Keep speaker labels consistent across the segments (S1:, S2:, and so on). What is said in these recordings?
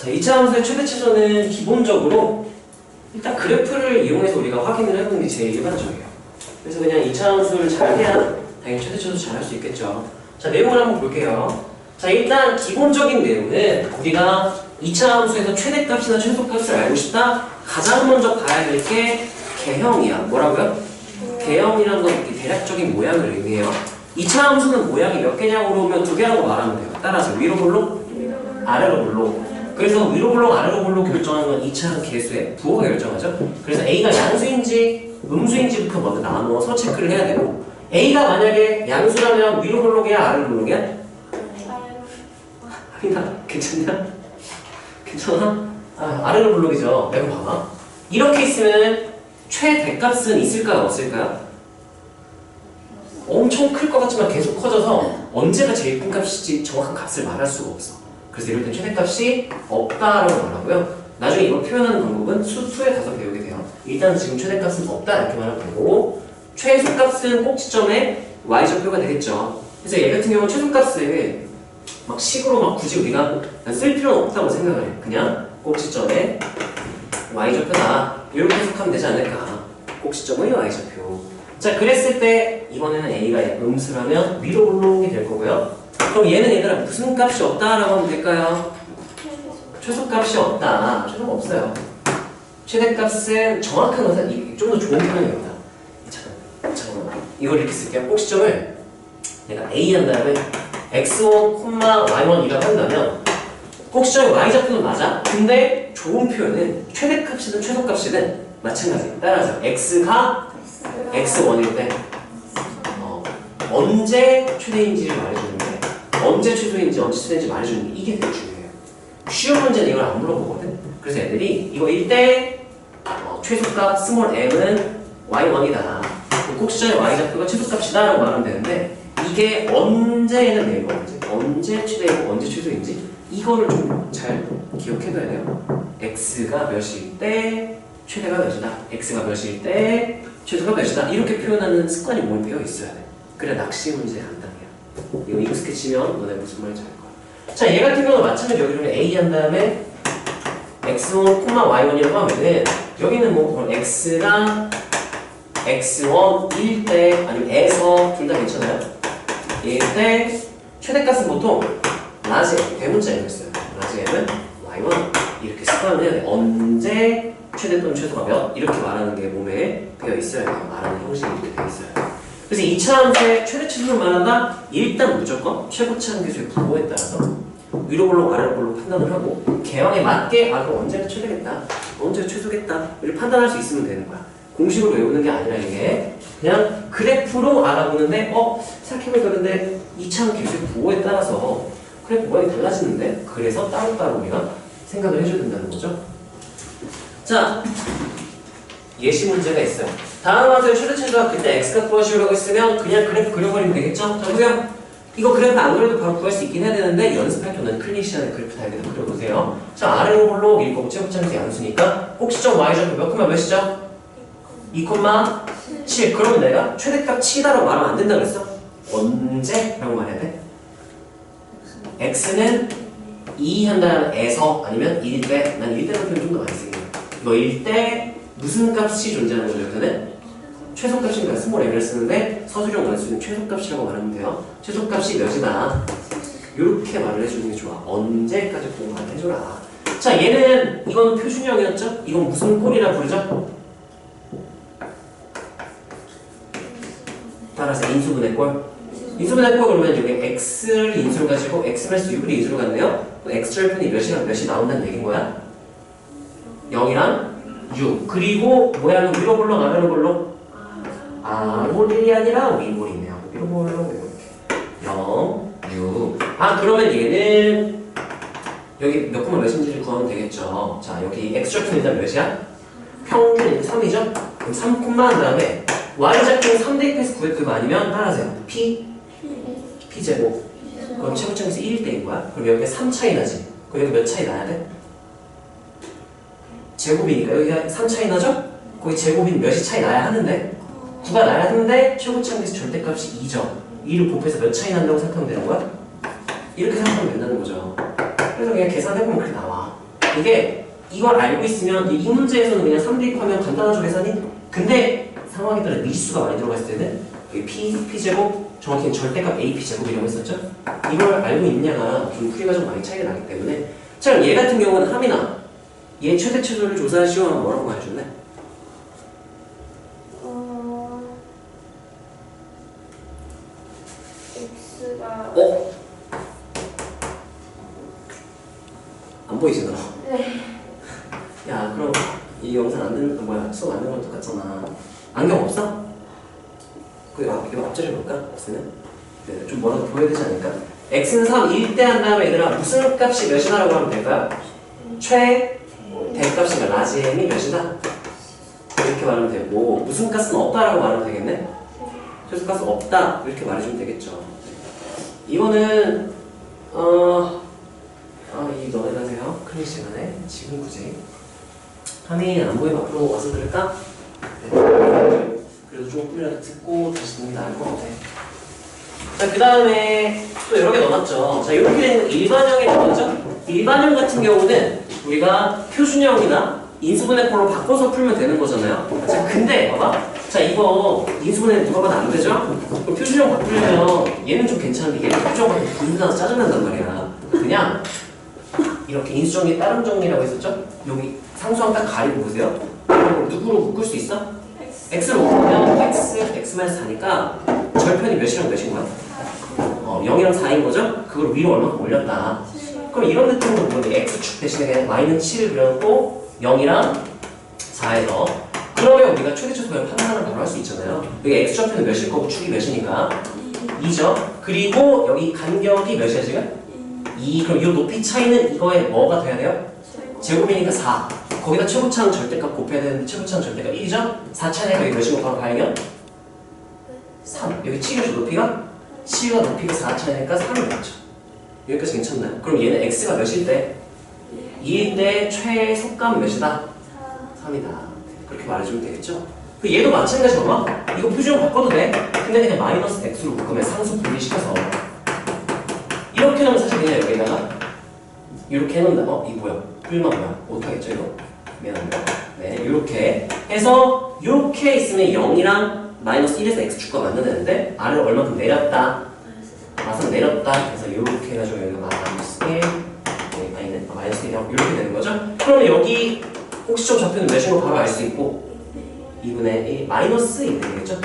S1: 자, 2차 함수의 최대 최소는 기본적으로 일단 그래프를 이용해서 우리가 확인을 해보는 게 제일 일반적이에요. 그래서 그냥 2차 함수를 잘 해야 당연히 최대 최소 잘 할 수 있겠죠. 자, 내용을 한번 볼게요. 자, 일단 기본적인 내용은 우리가 2차 함수에서 최대값이나 최소값을 알고 싶다? 가장 먼저 봐야 될 게 개형이야. 뭐라고요? 개형이라는 건 이렇게 대략적인 모양을 의미해요. 2차 함수는 모양이 몇 개냐고 물어보면 두 개라고 말하면 돼요. 따라서 위로 볼록, 아래로 볼록. 그래서 위로 볼록, 아래로 볼록 결정하는 건 2차는 개수의 부호가 결정하죠. 그래서 A가 양수인지 음수인지부터 먼저 나눠서 체크를 해야 되고, A가 만약에 양수라면 위로 볼록이야, 아래로 볼록이야? 아니다. 괜찮냐? 괜찮아? 아래로 볼록이죠. 내가 봐봐. 이렇게 있으면 최대값은 있을까요? 없을까요? 엄청 클 것 같지만 계속 커져서 언제가 제일 큰 값일지 정확한 값을 말할 수가 없어. 그래서 이럴 땐 최대값이 없다라고 말하고요. 나중에 이걸 표현하는 방법은 수2에 가서 배우게 돼요. 일단 지금 최대값은 없다 이렇게 말하면 되고, 최소값은 꼭지점에 y좌표가 되겠죠. 그래서 얘 같은 경우는 최소값을 막 식으로 막 굳이 우리가 쓸 필요는 없다고 생각을 해. 그냥 꼭지점에 y좌표다 이렇게 해석하면 되지 않을까. 꼭지점의 y좌표. 자, 그랬을 때 이번에는 A가 음수라면 위로 올라오게 될 거고요. 그럼 얘는 얘들아 무슨 값이 없다라고 하면 될까요? 최소값이 없다. 최소가 없어요. 최대값은 정확한 것은 좀 더 좋은 표현입니다. 잠깐만. 이걸 이렇게 쓸게요. 꼭지점을 내가 A 한 다음에 x1, y1이라고 한다면 꼭지점의 y좌표는 맞아. 근데 좋은 표현은 최대값이든 최소값이든 마찬가지. 따라서 x가 x1일 때 언제 최대인지를 말해주는데, 언제 최소인지 언제 최대인지 말해주는 게 이게 되게 중요해요. 쉬운 문제는 이걸 안 물어보거든. 그래서 애들이 이거일 때 최소값 스몰 m은 y1이다. 꼭지점의 y좌표가 최소값이다 라고 말하면 되는데, 이게 언제는 내고 언제 최대이고 언제 최소인지 이거를 좀 잘 기억해둬야 돼요. x가 몇일 때 최대가 몇이다, x가 몇일 때 최소가 몇이다, 이렇게 표현하는 습관이 몸에 배어 있어야 돼. 그래 낚시 문제 간단해요. 이거 익숙해지면 너네 무슨 말인지 알 거야. 자, 얘 같은 경우는 마찬가지로 여기를 A 한 다음에 x1, y1이라고 하면은 여기는 뭐 그럼 x가 x1일 때 아니면 에서 둘 다 괜찮아요? 얘일 때 최대값은 보통 라지 M, 대문자 M을 써요. 라지 M은 y1 이렇게 습관을 해야 돼. 언제 최대 또는 최소가 몇? 이렇게 말하는 게 몸에 배어 있어야 돼요. 말하는 형식이 이렇게 되어 있어요. 그래서 2차 함수의 최대 최소를 말한다? 일단 무조건 최고치 함수의 부호에 따라서 위로 볼록 아래로 볼록 판단을 하고, 개형에 맞게 그럼 언제가 최대겠다, 언제가 최소겠다 이렇게 판단할 수 있으면 되는 거야. 공식으로 외우는 게 아니라 이게 그냥 그래프로 알아보는데 생각해보니까 근데 2차 함수의 부호에 따라서 그래프 모양이 달라지는데, 그래서 따로따로 우리가 생각을 해줘야 된다는 거죠. 자, 예시 문제가 있어요. 다음 함수의 최대 최소가 그때 x값 구하시오라고 했으면 그냥 그래프 그려버리면 되겠죠? 자, 보세요. 이거 그래프 안 그려도 바로 구할 수 있긴 해야 되는데, 연습할 때는 클리시안의 그래프 다이어그램 그려보세요. 자, 아래로 볼록 1, 최고차함수 양수니까 꼭지점 y좌표 몇 콤마 몇이죠? 2,7. 그러면 내가 최대값 7이다라고 말하면 안 된다 그랬어? 언제? 라고 말해야 돼? x는 2 한다는 에서 아니면 1 때, 난 1 때라는 표현 좀 더 많이 쓰긴 해요. 너 1 때 무슨 값이 존재하는 거죠? 여기서는 최소값인가 스몰 m을 쓰는데 서술형 원수는 최소값이라고 말하면 돼요. 최소값이 몇이다, 이렇게 말을 해주는 게 좋아. 언제까지 공부를 해줘라. 자, 얘는 이건 표준형이었죠? 이건 무슨 꼴이라 부르죠? 따라서 인수분해 꼴. 인수분해 꼴 그러면 여기 x를 인수를 가지고 x-6을 인수를 갔네요. x절편이 몇이 나온다는 얘기인 거야? 0이랑 6. 그리고 모양은 위로 볼록 아래로 볼록? 아볼이 아니라 위볼이네요. 위로 볼록 이렇게 0, 6. 그러면 얘는 여기 몇 콤마 몇인지를 구하면 되겠죠. 자, 여기 x절편 일단 몇이야? 평균이 3이죠? 그럼 3 콤마 한 다음에 y좌표는 3 대입해서 구할 그거 아니면 따라하세요. p제곱. 그럼 최고점에서 1일 때인 거야. 그럼 여기가 3 차이 나지. 그럼 여기 몇 차이 나야 돼? 제곱이니까 여기가 3 차이 나죠? 거기 제곱인 몇이 차이 나야 하는데 9가 나야 하는데 최고점에서 절대값이 2죠. 2를 곱해서 몇 차이 난다고 생각하면 되는 거야? 이렇게 생각하면 된다는 거죠. 그래서 그냥 계산해보면 그렇게 나와. 이게 이걸 알고 있으면 이 문제에서는 그냥 3 대입하면 간단하죠 계산이? 근데 상황에 따라 미지수가 많이 들어갔을 때는 여기 P제곱 정확히는 절대값 AP제곱이라고 했었죠? 이걸 알고 있냐가 좀 풀이가 좀 많이 차이가 나기 때문에 자 그럼 얘 같은 경우는 하민아 얘 최대 최소를 조사하시오 뭐라고 말해줄래?
S2: X가
S1: 안 보이지 너?
S2: 네.
S1: 야 그럼 이 영상 안 듣는 뭐야 수업 안 듣는 건 똑같잖아. 안경 없어? 이거 앞자리 볼까? 없으면? 네, 좀 뭐라도 보여야 되지 않을까? x는 3, 1대 한 다음에 얘들아 무슨 값이 몇이다라고 하면 될까요? 최대값이 라지 m이 몇이다? 이렇게 말하면 되고 무슨 값은 없다라고 말하면 되겠네? 최소값은 없다 이렇게 말해주면 되겠죠. 이거는 이 너네 가세요. 클릭 시간에 지금 굳이 하민 안 보이면 앞으로 와서 그럴까? 네. 그래도 조금이라도 듣고 다시 듣는 게 나을 것 같아. 자, 그 다음에 또 여러 개 넣어놨죠. 자, 이렇게 되는 일반형이 나오죠? 일반형 같은 경우는 우리가 표준형이나 인수분해꼴로 바꿔서 풀면 되는 거잖아요. 자, 근데 봐봐. 자, 이거 인수분해 누가 봐도 안 되죠? 그럼 표준형 바꾸려면 얘는 좀 괜찮은데 얘는 표준형 바꾸면 분분해서 짜증난단 말이야. 그냥 이렇게 인수정리, 따름정리라고 했었죠? 여기 상수항 딱 가리고 보세요. 그럼 누구로 묶을 수 있어? x로 묶으면 x-4니까 절편이 몇이랑 몇인 거야? 0이랑 4인 거죠? 그걸 위로 얼마큼 올렸다. 그럼 이런 느낌으로 보면 x축 대신에 그냥 마이너스 7을 그려놓고 0이랑 4에서 그러면 우리가 최대 최소의 판단을 바로 할 수 있잖아요. 여기 x좌표는 몇일 거고 축이 몇이니까 2죠. 그리고 여기 간격이 몇이야 지금? 2. 그럼 이 높이 차이는 이거에 뭐가 돼야 돼요? 제곱이니까 4. 거기다 최고차는 절대값 곱해야 되는데 최고차는 절대값 1이죠? 4 차이가 여기 몇이고 바로 발견? 3. 여기 7이죠 높이가? 7과 높이가 4 차이니까 3이 맞죠. 여기까지 괜찮나요? 그럼 얘는 x가 몇일 때? 2일 때 최소값 몇이다? 3이다. 그렇게 말해주면 되겠죠? 그 얘도 마찬가지로 봐. 이거 표준형 바꿔도 돼. 근데 그냥 마이너스 x로 묶으면 상수 분리시켜서 이렇게 하면 사실 그냥 여기다가 이렇게 해놓는다. 이 뭐야? 뿔만 뭐야? 못하겠죠 이거? 미안합니다. 네, 이렇게 해서 이렇게 있으면 0이랑 마이너스 1에서 x축과 만나는데 아래로 얼마큼 내렸다. 마상 내렸다. 그래서 이렇게 해가지고 여기가 마이너스 1 아니네. 마이너스 1이라고 이렇게 되는 거죠? 그러면 여기 꼭지점 좌표는 몇인 거 바로 알 수 있고 2분의 1 마이너스 1이 되겠죠?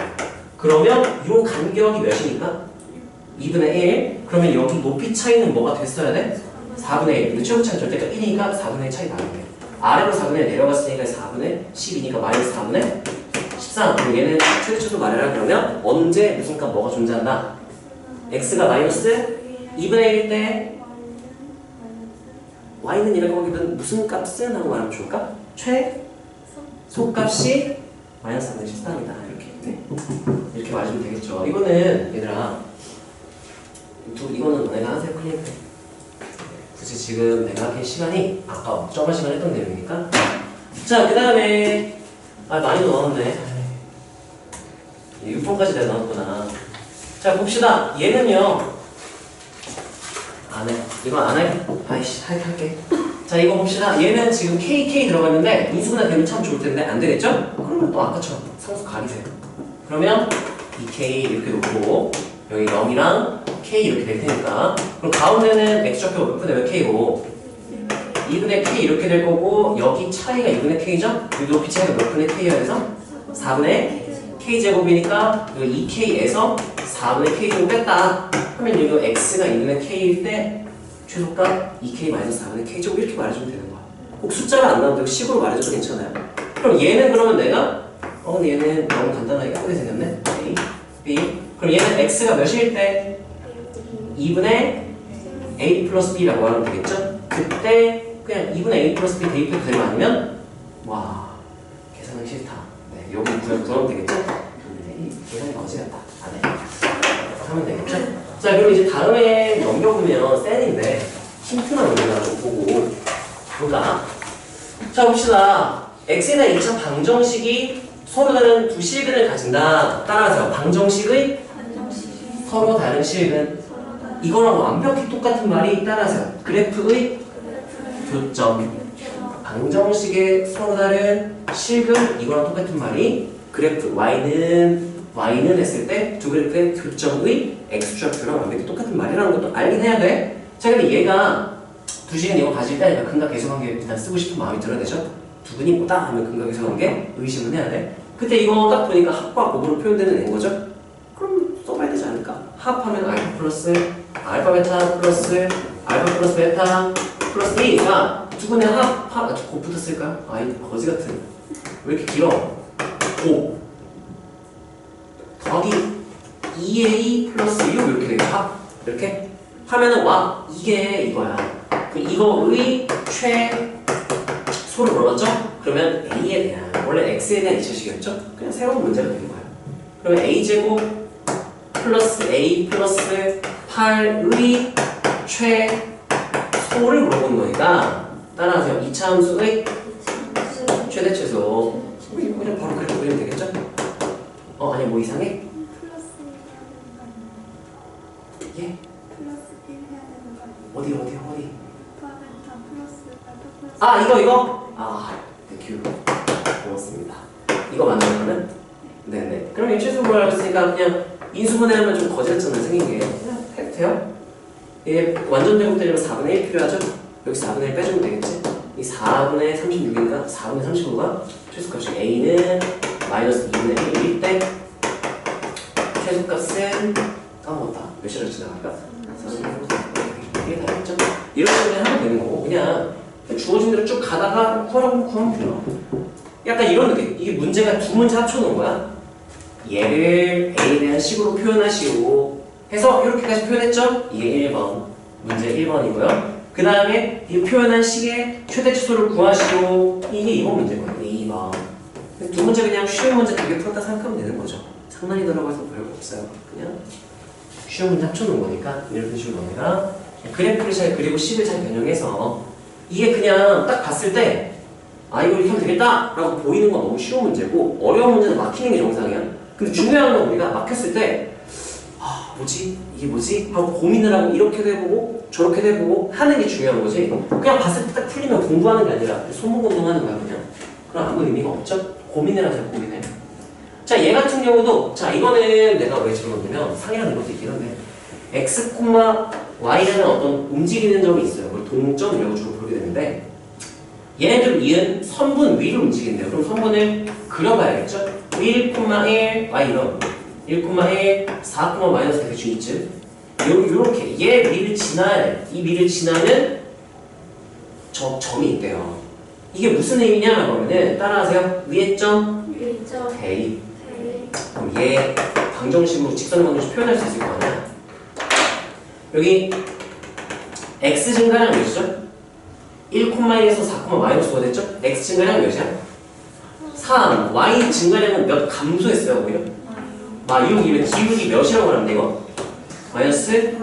S1: 그러면 이 간격이 몇이니까? 2분의 1 그러면 여기 높이 차이는 뭐가 됐어야 돼? 4분의 1 근데 최고 차이 절대값 1이니까 4분의 1 차이 나는 거예요. 아래로 4분의 1 내려갔으니까 4분의 10이니까 마이너스 4분의 13 그럼 얘는 최대 최소 말해라 그러면 언제 무슨 값 뭐가 존재한다? x가 마이너스 2분의 1일 때 y는 이라고 하기보다는 무슨 값은 하고 말하면 좋을까? 최소값이 마이너스 4분의 13이다 이렇게 네. 이렇게 말해주면 되겠죠. 이거는 얘들아 이거는 너네가 하세요. 클릭. 굳이 지금 내가 하기 시간이 아까 저번 시간에 했던 내용이니까. 자, 그 다음에 많이 넣었네. 6번까지 내가 넣었구나. 자, 봅시다. 얘는요. 안 해. 이건 안 해. 아이씨, 할게. 자, 이거 봅시다. 얘는 지금 KK 들어갔는데 인수분해 되면 참 좋을 텐데 안 되겠죠? 그러면 또 아까처럼 상수 가리세요. 그러면 이 K 이렇게 놓고 여기 0이랑 K 이렇게 될 테니까 그럼 가운데는 x좌표 몇 분의 몇 K고 2분의 K 이렇게 될 거고 여기 차이가 2분의 K죠? 여기 높이 차이가 몇 분의 K여야 돼서 4분의 K제곱이니까 여기 2K에서 4분의 K제곱 뺐다 하면 여기 x가 2분의 K일 때 최소값 2K-4분의 K제곱 이렇게 말해주면 되는 거야. 꼭 숫자가 안 나오는데 식으로 말해줘도 괜찮아요. 그럼 얘는 그러면 내가 근데 얘는 너무 간단하게 예쁘게 생겼네. A, B 그럼 얘는 x가 몇일 때 2분의 a 플러스 b라고 하면 되겠죠? 그때 그냥 2분의 a 플러스 b 대입해도 되는 거 아니면 와 계산은 싫다. 네, 여기 구하면 되겠죠? 근데 계산이 어지간다. 안 해. 하면 되겠죠? 자 그럼 이제 다음에 넘겨보면 셀인데 힌트만 우리가 좀 보고 볼까? 자 봅시다. x나 2차 방정식이 서로 다른 두 실근을 가진다. 따라하세요. 방정식의 서로 다른 실근. 이거랑 완벽히 똑같은 말이 따라하세요. 그래프의 교점. 방정식의 서로 다른 실근 이거랑 똑같은 말이 그래프 y는 했을 때 두 그래프의 교점의 x좌표랑 완벽히 똑같은 말이라는 것도 알긴 해야 돼. 자, 근데 얘가 두 시간 이거 가질 때 근각 계수관계 일단 쓰고 싶은 마음이 들어야 되죠. 두근이 뭐다 하면 근각 계수관계 의심은 해야 돼. 그때 이거 딱 보니까 합과 곱으로 표현되는 애인 거죠. 그럼 써봐야 되지 않을까? 합하면 알파 플러스 알파 베타 플러스 알파 플러스 베타 플러스 1이니까 두근의 곱부터 쓸까요? 아이 거지 같은 왜 이렇게 길어? 곱 더하기 2a 플러스 6 이렇게 되겠죠? 합 이렇게 하면은 와 이게 이거야. 그럼 이거의 최소를 물어봤죠? 그러면 a에 대한 원래 x에 대한 2차식이었죠? 그냥 새로운 문제가 되는 거야. 그러면 a제곱 플러스 a 플러스 8의 최소를 물어보는 거니까 따라하세요. 2차 함수의 최대 최소. 그냥 바로 그렇게 그리면 되겠죠? 아니 뭐 이상해?
S2: 플러스 1 해야 되는 거 아니에요?
S1: 예?
S2: 플러스 1 해야 되는 거 아니에요?
S1: 어디?
S2: 알파 베타 플러스 알파 플러스
S1: 이거? 땡큐. 고맙습니다. 이거 맞는 거는? 네네. 그럼 이 최소를 알고 있으니까 그냥 인수분해하면 좀 거지같잖아요. 생긴 게. 그냥 해도 돼요. 얘 완전 제곱되려면 4분의 1 필요하죠? 여기 4분의 1 빼주면 되겠지? 이 4분의 36이니까 4분의 35가 최소값이 a는 마이너스 2분의 1일 때 최소값은 까먹었다. 몇 시를 지나갈까? 4분의 1 이게 다였죠? 이런 식으로 하면 되는 거고 그냥 주어진 대로 쭉 가다가 구하면 돼요. 약간 이런 느낌. 이게 문제가 두 문제 합쳐놓은 거야. 얘를 a에 대한 식으로 표현하시오 해서 이렇게까지 표현했죠? 이게 1번 문제 1번이고요 그 다음에 이 표현한 식의 최대치수를 구하시오 이게 2번 문제거든요. 2번 두 문제 그냥 쉬운 문제 두 개 풀었다 생각하면 되는 거죠. 상난이더라고 해서 별거 없어요. 그냥 쉬운 문제 합쳐놓은 거니까 이런 식으로 너네가 그래프를 잘 그리고 식을 잘 변형해서 이게 그냥 딱 봤을 때 이거 이렇게 하면 되겠다 라고 보이는 건 너무 쉬운 문제고 어려운 문제는 막히는 게 정상이야. 근데 중요한 건 우리가 막혔을 때 뭐지? 이게 뭐지? 하고 고민을 하고 이렇게도 해보고 저렇게도 해보고 하는 게 중요한 거지 그냥 봤을 때 딱 풀리면 공부하는 게 아니라 손목운동하는 거야 그냥. 그럼 아무 의미가 없죠? 고민을 하자 고민해. 자, 얘 같은 경우도 자 이거는 내가 왜 집어넣냐면 상이라는 것도 있긴 한데 x, y라는 어떤 움직이는 점이 있어요. 그걸 동점이라고 주로 부르게 되는데 얘네들 이은 선분 위로 움직인대요. 그럼 선분을 그려봐야겠죠? 1, 1, y 이런 1, 4, 마이너스 대충 이쯤 요렇게 얘 미를 이 미를 지나는 점이 있대요. 이게 무슨 의미냐 그러면은 따라하세요. 위에 점 대입. 그럼 얘 방정식으로 직선 방정식 표현할 수 있을 거 아니야. 여기 x 증가량 몇이죠? 1,1에서 4, 마이너스 5 됐죠? x 증가량 몇이야? 3. y 증가량은 몇 감소했어요 오히려? 6이면 기울기 몇이라고 하는데 이거? 마이너스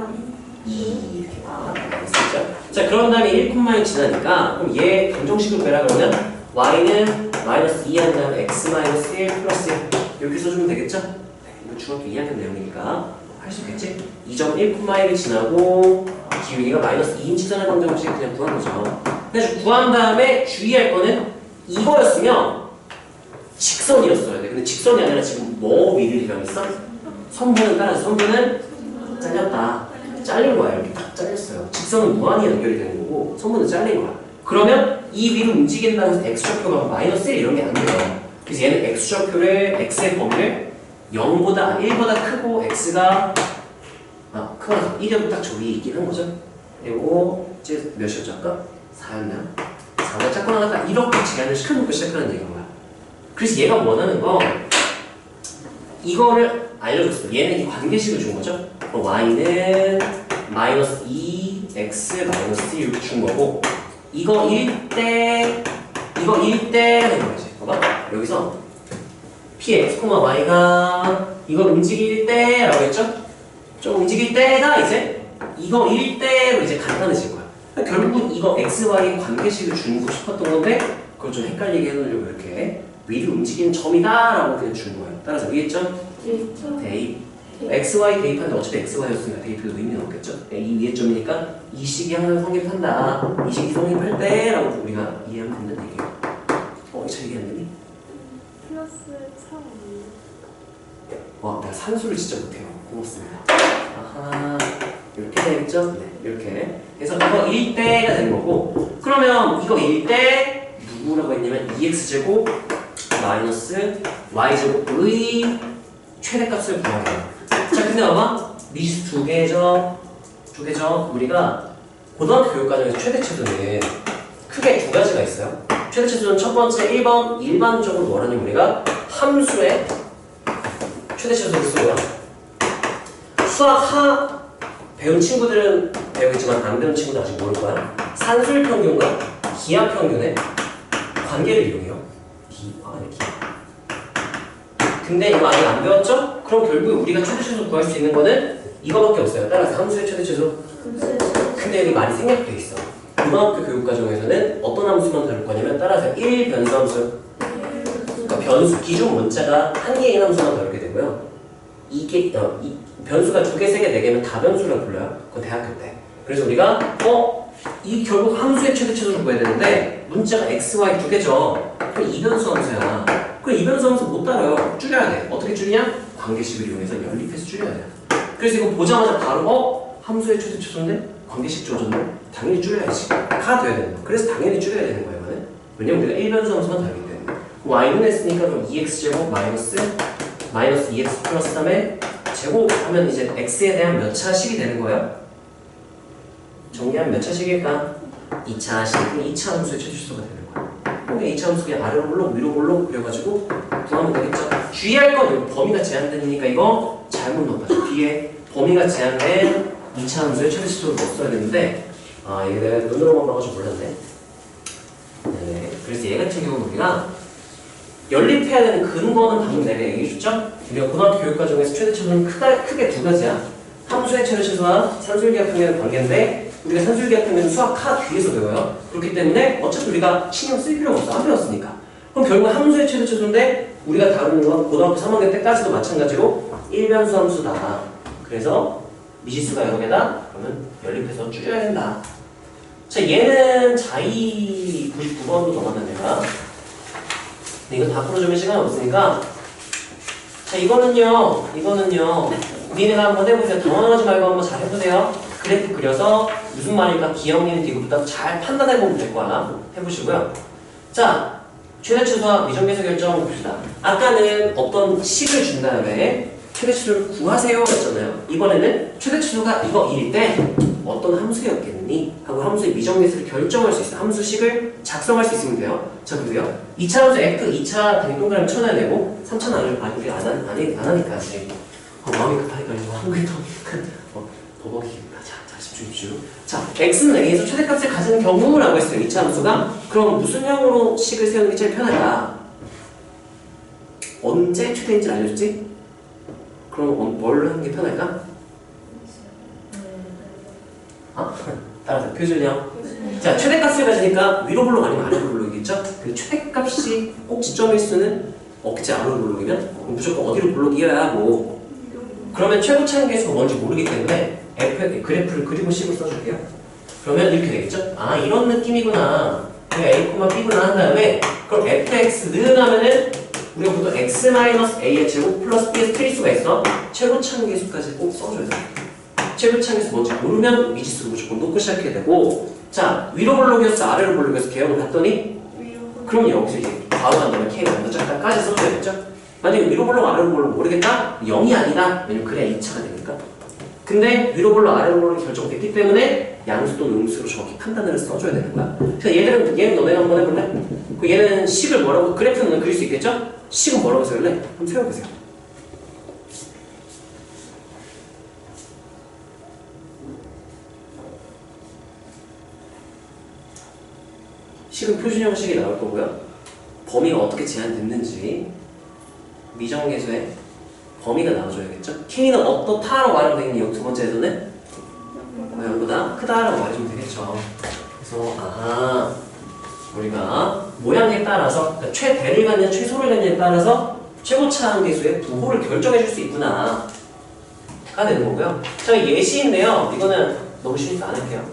S1: 2 이렇게 나왔죠? 자 그런 다음에 1,1 지나니까 그럼 얘 방정식으로 빼라 그러면 y는 마이너스 2 한 다음에 x 마이너스 1 플러스 1 이렇게 써주면 되겠죠? 네, 이거 중학교 2학년 내용이니까 할 수 있겠지? 2.1,1을 지나고 기울기가 마이너스 2인 직선의 방정식 그냥 구한 거죠. 그래서 구한 다음에 주의할 거는 이거였으면 직선이었어야 돼. 근데 직선이 아니라 지금 뭐 위를 이용했어? 선분은 따라서 선분은 잘렸다. 잘린 거야. 이렇게 딱 잘렸어요. 직선은 무한히 연결이 되는 거고 선분은 잘린 거야. 그러면 이 위로 움직인다고 해서 x좌표가 마이너스 1 이런 게 안 돼요. 그래서 얘는 x좌표를 x의 범위를 0보다 1보다 크고 x가 크거나 1이어도 딱 저기 있긴 한 거죠. 그리고 이제 몇이었죠 아까? 4였나? 4가 작거나 같다 이렇게 제한을 시켜놓고 시작하는 얘기인 거야. 그래서 얘가 원하는 건 이거를 알려줬어. 얘는 이 관계식을 준 거죠. 그럼 y는 마이너스 2 x 마이너스 1 이렇게 준 거고 이거 1대 하는 거지. 봐봐 여기서 px, y가 이걸 움직일 때라고 했죠? 좀 움직일 때가 이제 이거 1대로 이제 간단해질 거야. 그러니까 결국은 이거 x, y 관계식을 주고 싶었던 건데 그걸 좀 헷갈리게 해놓으려고 이렇게 위를 움직이는 점이다 라고 그냥 준 거예요. 따라서 위에 점 대입 x, y 대입하는데 어차피 x, y였으니까 대입해도 의미는 없겠죠? 이 위에 점이니까 이 식이 항상 성립한다. 이 식이 성립할 때 라고 우리가 이해하면 된다.
S2: 3.
S1: 와, 내가 산수를 진짜 못해요. 고맙습니다. 아하, 이렇게 되겠죠? 네, 이렇게. 그래서 이거 1대가 되는 거고, 그러면 이거 1대 누구라고 했냐면 2x제곱 마이너스 y제곱의 최대값을 구하게 돼요. 자, 근데 봐봐. 미수 두 개죠. 우리가 고등학교 교육과정에서 최대치수는 크게 두 가지가 있어요. 최대치수는 첫 번째 1번 일반적으로 뭐라는 우리가 함수의 최대치수를 쓰고요. 수학 하 배운 친구들은 배우겠지만 안 배운 친구는 아직 모를 거야. 산술평균과 기하평균의 관계를 이용해요. 아니 기하. 근데 이거 아직 안 배웠죠? 그럼 결국 우리가 최대치수 구할 수 있는 거는 이거밖에 없어요. 따라서 함수의 최대치수. 근데 여기 말이 생략돼 있어. 고등학교 교육과정에서는 어떤 함수만 다룰 거냐면 따라서 1변수 함수. 그러니까 변수 기준 문자가 한 개인 함수만 다루게 되고요. 이 변수가 두 개, 세 개, 네 개면 다변수라고 불러요. 그건 대학교 때. 그래서 우리가 이 결국 함수의 최대치수를 구해야 되는데 문자가 x, y 두 개죠. 그럼 이변수 함수야. 그럼 이변수 함수 못 다뤄요. 줄여야 돼. 어떻게 줄이냐? 관계식을 이용해서 연립해서 줄여야 돼요. 그래서 이거 보자마자 바로 함수의 최대치수인데 관계식 줘줬네? 당연히 줄여야지. 가 돼야 되는 거. 그래서 당연히 줄여야 되는 거예요. 이거는. 왜냐면 우리가 1변수 함수만 다루기 때문에. y는 했으니까 그럼 2x제곱 마이너스 2x 플러스 3에 제곱하면 이제 x에 대한 몇 차식이 되는 거예요? 정리하면 몇 차식일까? 2차식. 그럼 2차 함수의 최대치수가 되는 거예요. 그럼 2차 함수 그냥 아래로 볼록 위로 볼록 그려가지고 구하면 되겠죠? 주의할 건 여기 범위가 제한되니까 이거 잘못 넣었다. 뒤에 범위가 제한된 2차 함수의 최대치수를 넣었어야 되는데 이게 내가 눈으로만 봐가지고 몰랐네. 네. 그래서 얘 같은 경우는 우리가 연립해야 되는 근거는 방금 내가 얘기해줬죠? 우리가 고등학교 교육과정에서 최대치수는 크게 두 가지야. 함수의 최대치수와 산술기하평균의 관계인데 우리가 산술기하평균은 수학 하 뒤에서 배워요. 그렇기 때문에 어차피 우리가 신경 쓸 필요가 없어. 안 배웠으니까. 그럼 결국 함수의 최대치수인데 우리가 다루는 건 고등학교 3학년 때까지도 마찬가지로 1변수 함수다. 그래서 미지수가 여러 개다? 그러면 연립해서 줄여야 된다. 자, 얘는 자이 99번도 넘었나 내가. 근데 이거 다 풀어주면 시간이 없으니까 자, 이거는요 니네가 한번 해보세요. 당황하지 말고 한번 잘 해보세요. 그래프 그려서 무슨 말일까 기억력 뒤부터 잘 판단해보면 될 거야. 해보시고요. 자, 최대치수와 미정계수 결정 봅시다. 아까는 어떤 식을 준 다음에 최대치수를 구하세요 했잖아요. 이번에는 최대치수가 이거 1일 때 어떤 함수였겠니? 하고 함수의 미정계수를 결정할 수 있어요. 함수식을 작성할 수 있으면 돼요. 자, 그리고요. 2차 함수 F, 2차 대동그라미 쳐놔야 되고 3차는 우리 안 하니까 아직 마음이 급하니까 이거 한국에 버벅입니다. 자, 집중. 자, X는 A에서 최대값을 가지는 경우라고 했어요. 2차 함수가. 그럼 무슨 형으로 식을 세우는 게 제일 편할까? 언제 최대인지 알려줬지? 그럼 뭘 하는 게 편할까? 따라서 표준형. 자, 최대값을 가지니까 위로 볼록 아니면 아래로 볼록이겠죠? 그 최대값이 꼭 지점일 수는 없지. 아래로 볼록이면 무조건 어디로 볼록이어야 하고. 그러면 최고 차이계수가 뭔지 모르기 때문에 그래프를 그리고 식을 써줄게요. 그러면 이렇게 되겠죠? 이런 느낌이구나. 우리가 A, B구나 한 다음에 그럼 fx는 하면은 우리가 보통 x-a의 제곱 플러스 b에서 틀릴 수가 있어. 최고차계수까지 꼭 써줘야 돼. 최고차계수 뭔지 모르면 미지수를 무조건 놓고 시작해야 되고. 자, 위로 볼록이었어 아래로 볼록이었어 개형을 봤더니 그럼 여기서 이제 바로 간다면 k가 먼저 작가까지 써줘야겠죠? 만약에 위로 볼록 아래로 볼록 모르겠다? 0이 아니다? 왜냐면 그래야 2차가 되니까. 근데 위로 볼록 아래로 볼록이 결정됐기 때문에 양수 또는 음수로 정확히 판단을 써줘야 되는 거야. 그래서 얘는 너네가 한번 해볼래? 얘는 식을 뭐라고 그래프는 그릴 수 있겠죠? 식은 뭐라고 세울래? 한번 세워보세요. 식은 표준 형식이 나올 거고요. 범위가 어떻게 제한됐는지 미정계수의 범위가 나와줘야겠죠. K는 어떻다라고 말하면 되겠니? 여기 두 번째에서는 0보다 크다라고 말해주면 되겠죠. 그래서 우리가 모양에 따라서 그러니까 최대를 갖느냐 최소를 갖느냐에 따라서 최고차항계수의 부호를 결정해 줄 수 있구나 가 되는 거고요. 자, 예시인데요. 이거는 너무 쉬우니까 안 할게요.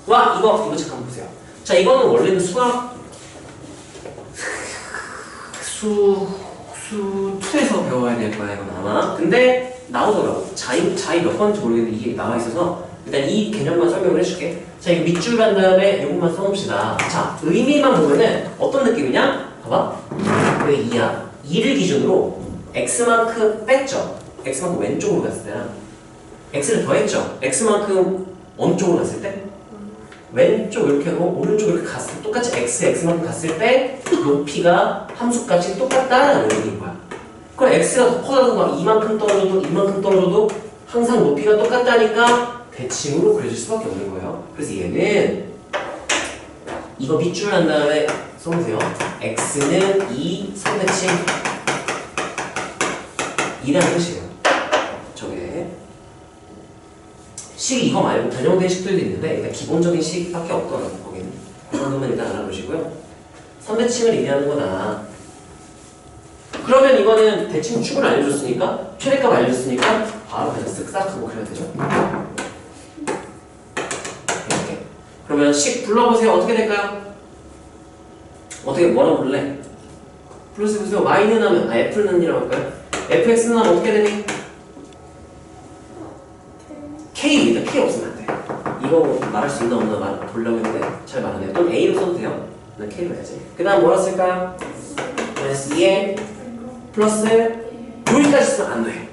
S1: 이거 잠깐 보세요. 자, 이거는 원래는 수학 수2에서 배워야 될 거야 이건 아마. 근데 나오더라고. 자이 몇 번인지 모르겠는데 이게 나와 있어서 일단 이 개념만 설명을 해줄게. 자, 이 밑줄 간 다음에 이것만 써봅시다. 자, 의미만 보면은 어떤 느낌이냐? 봐봐. 왜 2야? 2를 기준으로 x만큼 뺐죠. x만큼 왼쪽으로 갔을 때랑 x를 더했죠. x만큼 어느 쪽으로 갔을 때? 왼쪽 이렇게 하고 오른쪽 이렇게 갔을 때 똑같이 x만큼 갔을 때 높이가 함수값이 똑같다라는 얘기인 거야. 그럼 x가 더 커져도 막 이만큼 떨어져도 항상 높이가 똑같다니까 대칭으로 그려질 수밖에 없는 거예요. 그래서 얘는 이거 밑줄 한 다음에 써보세요. x는 2 선대칭 2라는 뜻이에요. 저게 식이 이거 말고 변형된 식들도 있는데 일단 기본적인 식밖에 없더라고. 거기는 그 정도만 일단 알아보시고요. 선대칭을 의미하는 거다. 그러면 이거는 대칭 축을 알려줬으니까 최대값 알려줬으니까 바로 그냥 쓱싹 하고 그려야 되죠. 이렇게. 그러면 식 불러보세요. 어떻게 될까요? 어떻게 뭐라고 불래? 플러스 보세요. y는 하면 f는 이라고 할까요? fx는 하면 어떻게 되니? K입니다. K 없으면 안 돼. 이거 말할 수 있나 없나 보려고 했는데 잘 말 안 해요. 또는 A로 써도 돼요. 난 K로 해야지. 그 다음 뭐라 쓸까요? 마이너스 2에 플러스 여기까지 쓰면 안 돼.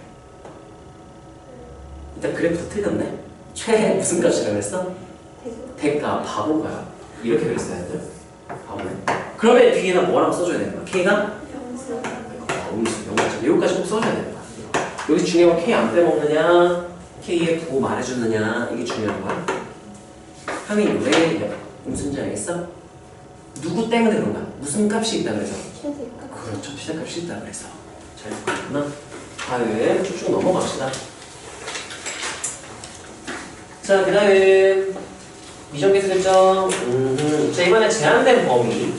S1: 일단 그래프 틀렸네. 최 무슨 값이라고 했어? 대가 바본가요? 이렇게 그랬어야 돼. 바보네. 그러면 뒤에다 뭐라고 써줘야 되는 거야? K가? 음수, 0.5. 여기까지 꼭 써줘야 되는 거야. 여기 중요한 건 K 안 빼먹느냐 K에 두고 말해주느냐 이게 중요한 거야. 형이 왜 음수인지 알겠어? 누구 때문에 그런 거야? 무슨 값이 있다 그래서?
S2: 최대값.
S1: 그렇죠. 최대값이 있다 그래서. 잘 듣구나. 다음 쭉쭉 넘어갑시다. 자, 그 다음 미정계수 결정. 자, 이번에 제한된 범위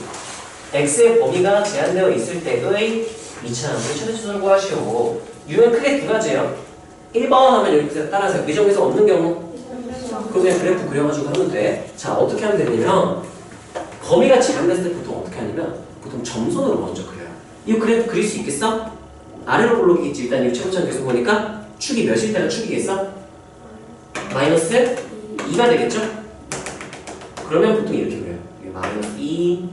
S1: x의 범위가 제한되어 있을 때의 이차함을 최대치수를 구하시오. 유는 크게 두 가지예요. 1번 하면 이렇게 따라하세요. 미정계수 없는 경우 그거 그냥 그래프 그려가지고 하면 돼. 자, 어떻게 하면 되냐면 범위가 제한됐을 때 보통 어떻게 하냐면 보통 점선으로 먼저 그려요. 이 그래프 그릴 수 있겠어? 아래로 볼록이겠지. 일단 이 최고점 계속 보니까 축이 몇일 때가 축이겠어? 마이너스 2가 되겠죠? 그러면 보통 이렇게 그려요. 마이너스 2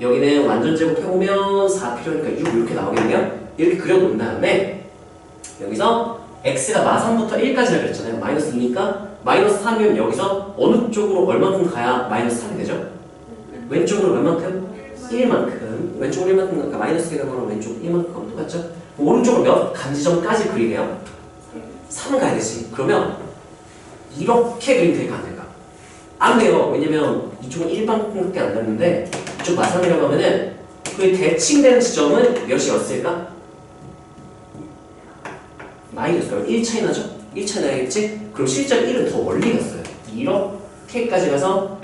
S1: 여기는 완전 제곱 해보면 4 필요하니까 6 이렇게 나오겠네요. 이렇게 그려놓은 다음에 여기서 x가 마3부터 1까지라 그랬잖아요. 마이너스 2니까 마이너스 3이면 여기서 어느 쪽으로 얼만큼 가야 마이너스 3이 되죠? 왼쪽으로 얼만큼? 1만큼. 왼쪽으로 1만큼 가니까 마이너스 개가 그러면 왼쪽 1만큼 가면 똑같죠? 오른쪽으로 몇 간지점까지 그리게요? 3 가야 되지. 그러면 이렇게 그리면 될까 안 될까? 안 돼요. 왜냐면 이쪽은 1만큼밖에 안 됐는데 이쪽 마3이라고 하면은 그 대칭되는 지점은 몇이었을까? 마이너스 1 차이 나죠? 1 차이 나겠지? 그럼 실제로 1은 더 멀리 갔어요. 이렇게까지 가서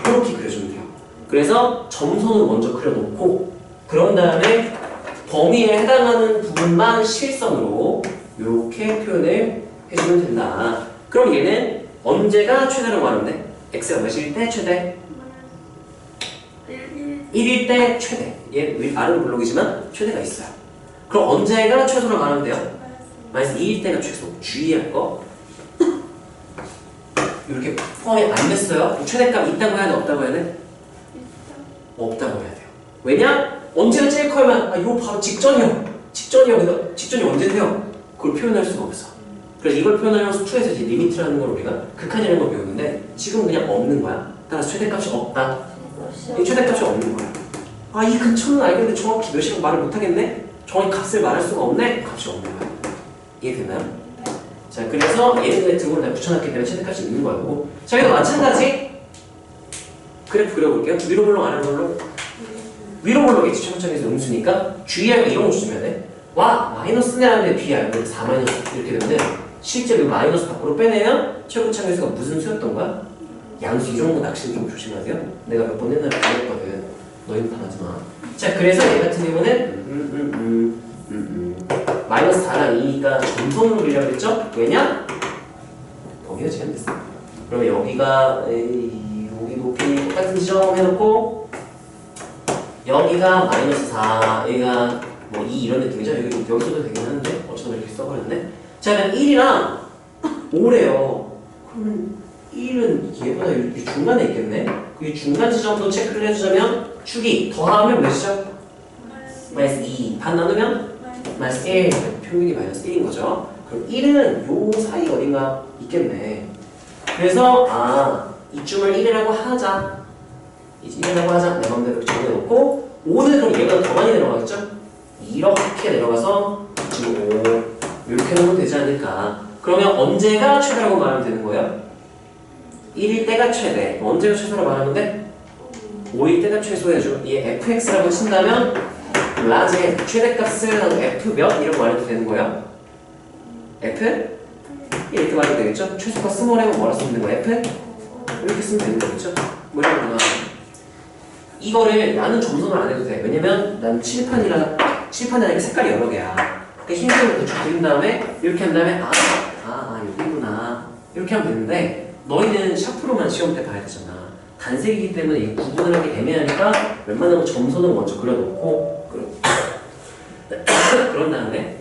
S1: 이렇게 그려주면 돼요. 그래서 점선을 먼저 그려놓고 그런 다음에 범위에 해당하는 부분만 실선으로 이렇게 표현을 해주면 된다. 그럼 얘는 언제가 최대라고 하는데? x가 몇일 때 최대? 1일 때 최대. 얘 아래로 블록이지만 최대가 있어요. 그럼 언제가 최소라고 하면 돼요? 마이너스 2일 때가 최소. 주의할 거. 이렇게 포함이 안 됐어요. 최대값 있다고 해야 돼? 없다고 해야 돼? 없다고 해야 돼요. 왜냐? 언제가 제일 커야만 이거 바로 직전이요. 직전이 언제인데요? 그걸 표현할 수가 없어. 그래서 이걸 표현하면서 2에서 이제 리미트라는 걸 우리가 극한이라는 걸 배우는데 지금 그냥 없는 거야. 따라서 최대값이 없다. 이 최대값이 없는 거야. 이 근처는 알겠는데 정확히 몇이라고 말을 못하겠네? 정확히 값을 말할 수가 없네? 값이 없는 거야. 이해되나요? 자, 그래서 얘는 왜 등으로 다 붙여놨기 때문에 최대값이 있는 거고. 자, 여기도 마찬가지 그래프 그려볼게요. 위로 볼록 아래로 볼록? 위로 볼록이지. 최고점에서 음수니까 주의할 거 이런 거 주시면 돼. 마이너스네 하는데 뒤에 알고 4 마이너스 이렇게 되면 실제로 마이너스 밖으로 빼내면 최고점에서가 무슨 수였던 거야? 양수. 이런 거 낚시는 좀 조심하세요. 내가 몇 번 옛날에 그랬거든. 너희는 당하지 마. 자, 그래서 얘 같은 경우는 마이너스 4랑 2가 점선으로 그리려고 했죠? 왜냐? 범위가 제한됐어. 그러면 여기가 여기 높이 똑같은 지점 해놓고 여기가 마이너스 4, 여기가 뭐 2 이런 느낌이죠. 여기서도 되긴 하는데 어쩌다 이렇게 써버렸네. 자, 그럼 1이랑 5래요. 그러면 1은 얘보다 이 중간에 있겠네. 그 중간 지점도 체크를 해주자면 축이 더하면 몇이죠? 마이너스 2. 반 나누면 마이너스 1. 평균이 마이너스 1인 거죠. 그럼 1은 요 사이 어딘가 있겠네. 그래서 이쯤을 1이라고 하자. 이제 1이라고 하자. 내 맘대로 이렇게 정해놓고 5는 그럼 얘보다 더 많이 내려가겠죠? 이렇게 내려가서 지금 5 이렇게 놓으면 되지 않을까. 그러면 언제가 최대라고 말하면 되는 거예요? 1일 때가 최대. 언제가 최소라고 말하면 돼? 5일 때가 최소해줘. 얘 fx라고 친다면 라지의 최대값을 f 몇? 이라고 말해도 되는 거예요? f? 이렇게 말해도 되겠죠? 최소가 스몰하면 뭐라 쓰면 되는 거야? f? 이렇게 쓰면 되는 거겠죠? 뭐 이런 거나 이거를 나는 점선을 안 해도 돼. 왜냐면 난 칠판이 아니라 색깔이 여러 개야. 그러니까 흰색으로 대충 그린 다음에 이렇게 한 다음에 여기구나 이렇게 하면 되는데 너희는 샤프로만 시험 때 봐야 되잖아. 단색이기 때문에 이 구분을 하기 애매하니까 웬만하면 점선을 먼저 그려놓고 그런 다음에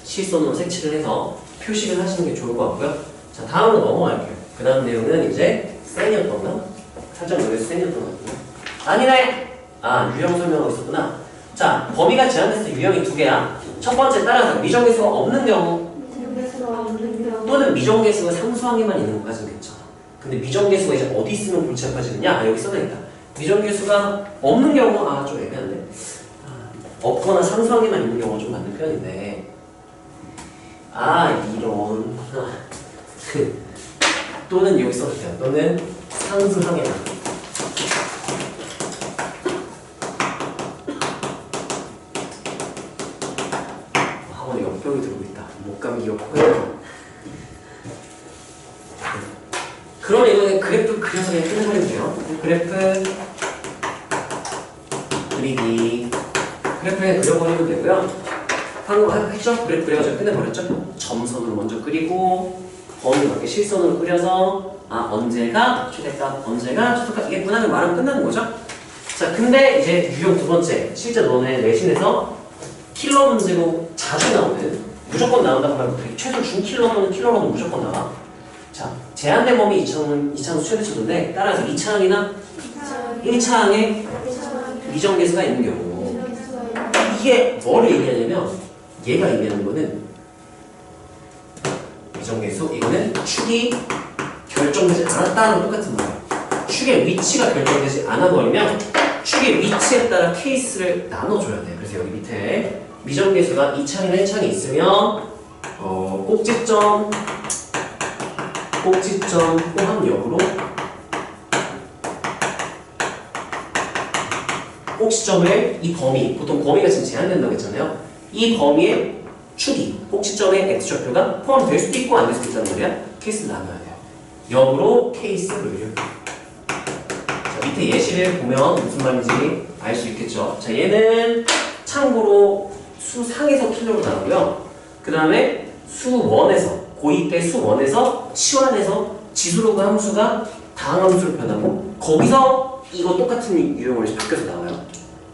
S1: 실선으로 색칠을 해서 표시를 하시는 게 좋을 것 같고요. 자, 다음으로 넘어갈게요. 그 다음 내용은 이제 쌤이었던가? 살짝 여기서 쌤이었던 것 같은데 아니네! 유형 설명하고 있었구나. 자, 범위가 제한돼서 유형이 두 개야. 첫 번째 따라서 미정계수가 없는 경우 또는 미정계수가 상수항에만 있는 것까지는 괜찮아. 근데 미정계수가 이제 어디 있으면 골치 아파지느냐? 여기 써져있다. 미정계수가 없는 경우 좀 애매한데 없거나 상수항에만 있는 경우가 좀 맞는 편인데 이런 또는 여기 써줄게요. 또는 상수항에만 학원에 역병이 들고 있다. 목감기였고요. 그러면 이거는 그래프 그려서 그냥 끝내버리면 돼요. 그래프 그리기 그래프에 그려버리면 되고요. 방금 했죠? 그래프 그려가지고 끝내버렸죠? 점선으로 먼저 그리고 범위 맞게 실선으로 그려서 언제가 최대값, 언제가 최소값 이게 문항을 말하면 끝나는 거죠? 자, 근데 이제 유형 두 번째 실제 너네 내신에서 킬러 문제로 자주 나오는 무조건 나온다고 말고 최소 중킬러 또는 킬러로는 무조건 나와. 자, 제한된 범위 2차항 최대치도인데 따라서 2차항이나 1차항에 미정계수가 있는 경우 이게 뭐를 얘기하냐면 얘가 의미하는 거는 미정계수 이거는 축이 결정되지 않았다는 똑같은 말이에요. 축의 위치가 결정되지 않아버리면 축의 위치에 따라 케이스를 나눠줘야 돼요. 그래서 여기 밑에 미정계수가 2차항이나 1차항이 있으면 꼭지점 포함역으로 꼭지점의 이 범위, 보통 범위가 지금 제한된다고 했잖아요. 이 범위의 축이, 꼭지점의 x좌표가 포함될 수도 있고 안 될 수도 있다는 말이야. 케이스를 나눠야 돼요. 역으로 케이스를. 자, 밑에 예시를 보면 무슨 말인지 알 수 있겠죠. 자, 얘는 참고로 수상에서 킬러로 나오고요. 그 다음에 수1에서 고2 때 수1에서 치환해서 지수로그 함수가 다항함수로 변하고 거기서 이거 똑같은 유형으로 바뀌어서 나와요.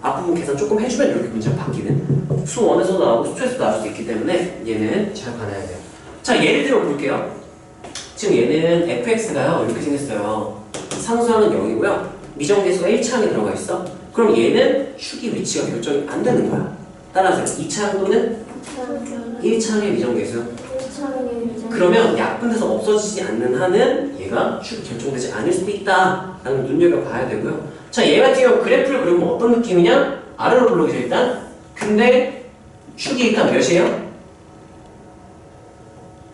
S1: 앞부분 계산 조금 해주면 이렇게 문제가 바뀌는 수1에서도 나오고 수2에서도 나올 수 있기 때문에 얘는 잘 봐놔야 돼요. 자, 예를 들어 볼게요. 지금 얘는 fx가요 이렇게 생겼어요. 상수항은 0이고요 미정계수가 1차항에 들어가 있어. 그럼 얘는 축의 위치가 결정이 안 되는 거야. 따라서 2차항 또는 1차항의 미정계수. 그러면 약분돼서 없어지지 않는 한은 얘가 축이 결정되지 않을 수도 있다 라는 걸 눈여겨봐야 되고요. 자, 얘 같은 경우 그래프를 그리면 어떤 느낌이냐? 아래로 블록이죠 일단. 근데 축이 일단 몇이에요?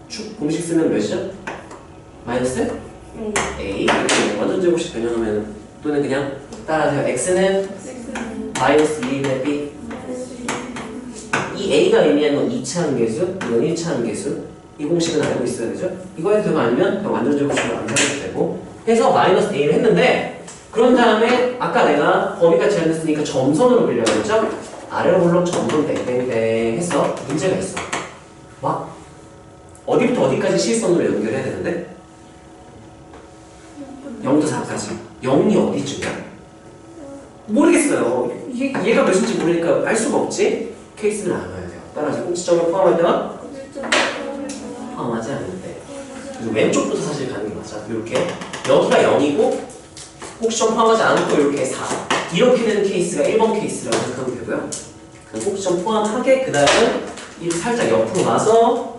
S1: 축 공식 쓰면 몇이죠? 마이너스? A. 이렇게 완전 제곱식 변형하면 또는 그냥 따라하세요. x는 마이너스 2분의 b. 이 a가 의미하는 건 2차항 계수, 이건 1차항 계수. 이 공식은 알고 있어야 되죠? 이거 해도 되고 아니면 완전 제곱식으로 안 사도 되고 해서 마이너스 a를 했는데 그런 다음에 아까 내가 범위가 제한됐으니까 점선으로 그리려고 했죠? 아래로 블록 점선 땡땡땡 했어. 문제가 있어. 막 어디부터 어디까지 실선으로 연결해야 되는데 0부터 4까지 0이 어디쯤이야? 모르겠어요. 얘가 몇인지 모르니까 알 수가 없지. 케이스를 나눠야 돼요. 따라서 꼭지점을 포함할 때와 포함하지 않는데. 그래서 왼쪽부터 사실 가는 게 맞아. 이렇게 여기가 0이고 꼭지점 포함하지 않고 이렇게 4 이렇게 되는 케이스가 1번 케이스라고 생각하면 되고요. 그럼 꼭지점 포함하게 그 다음은 이 살짝 옆으로 와서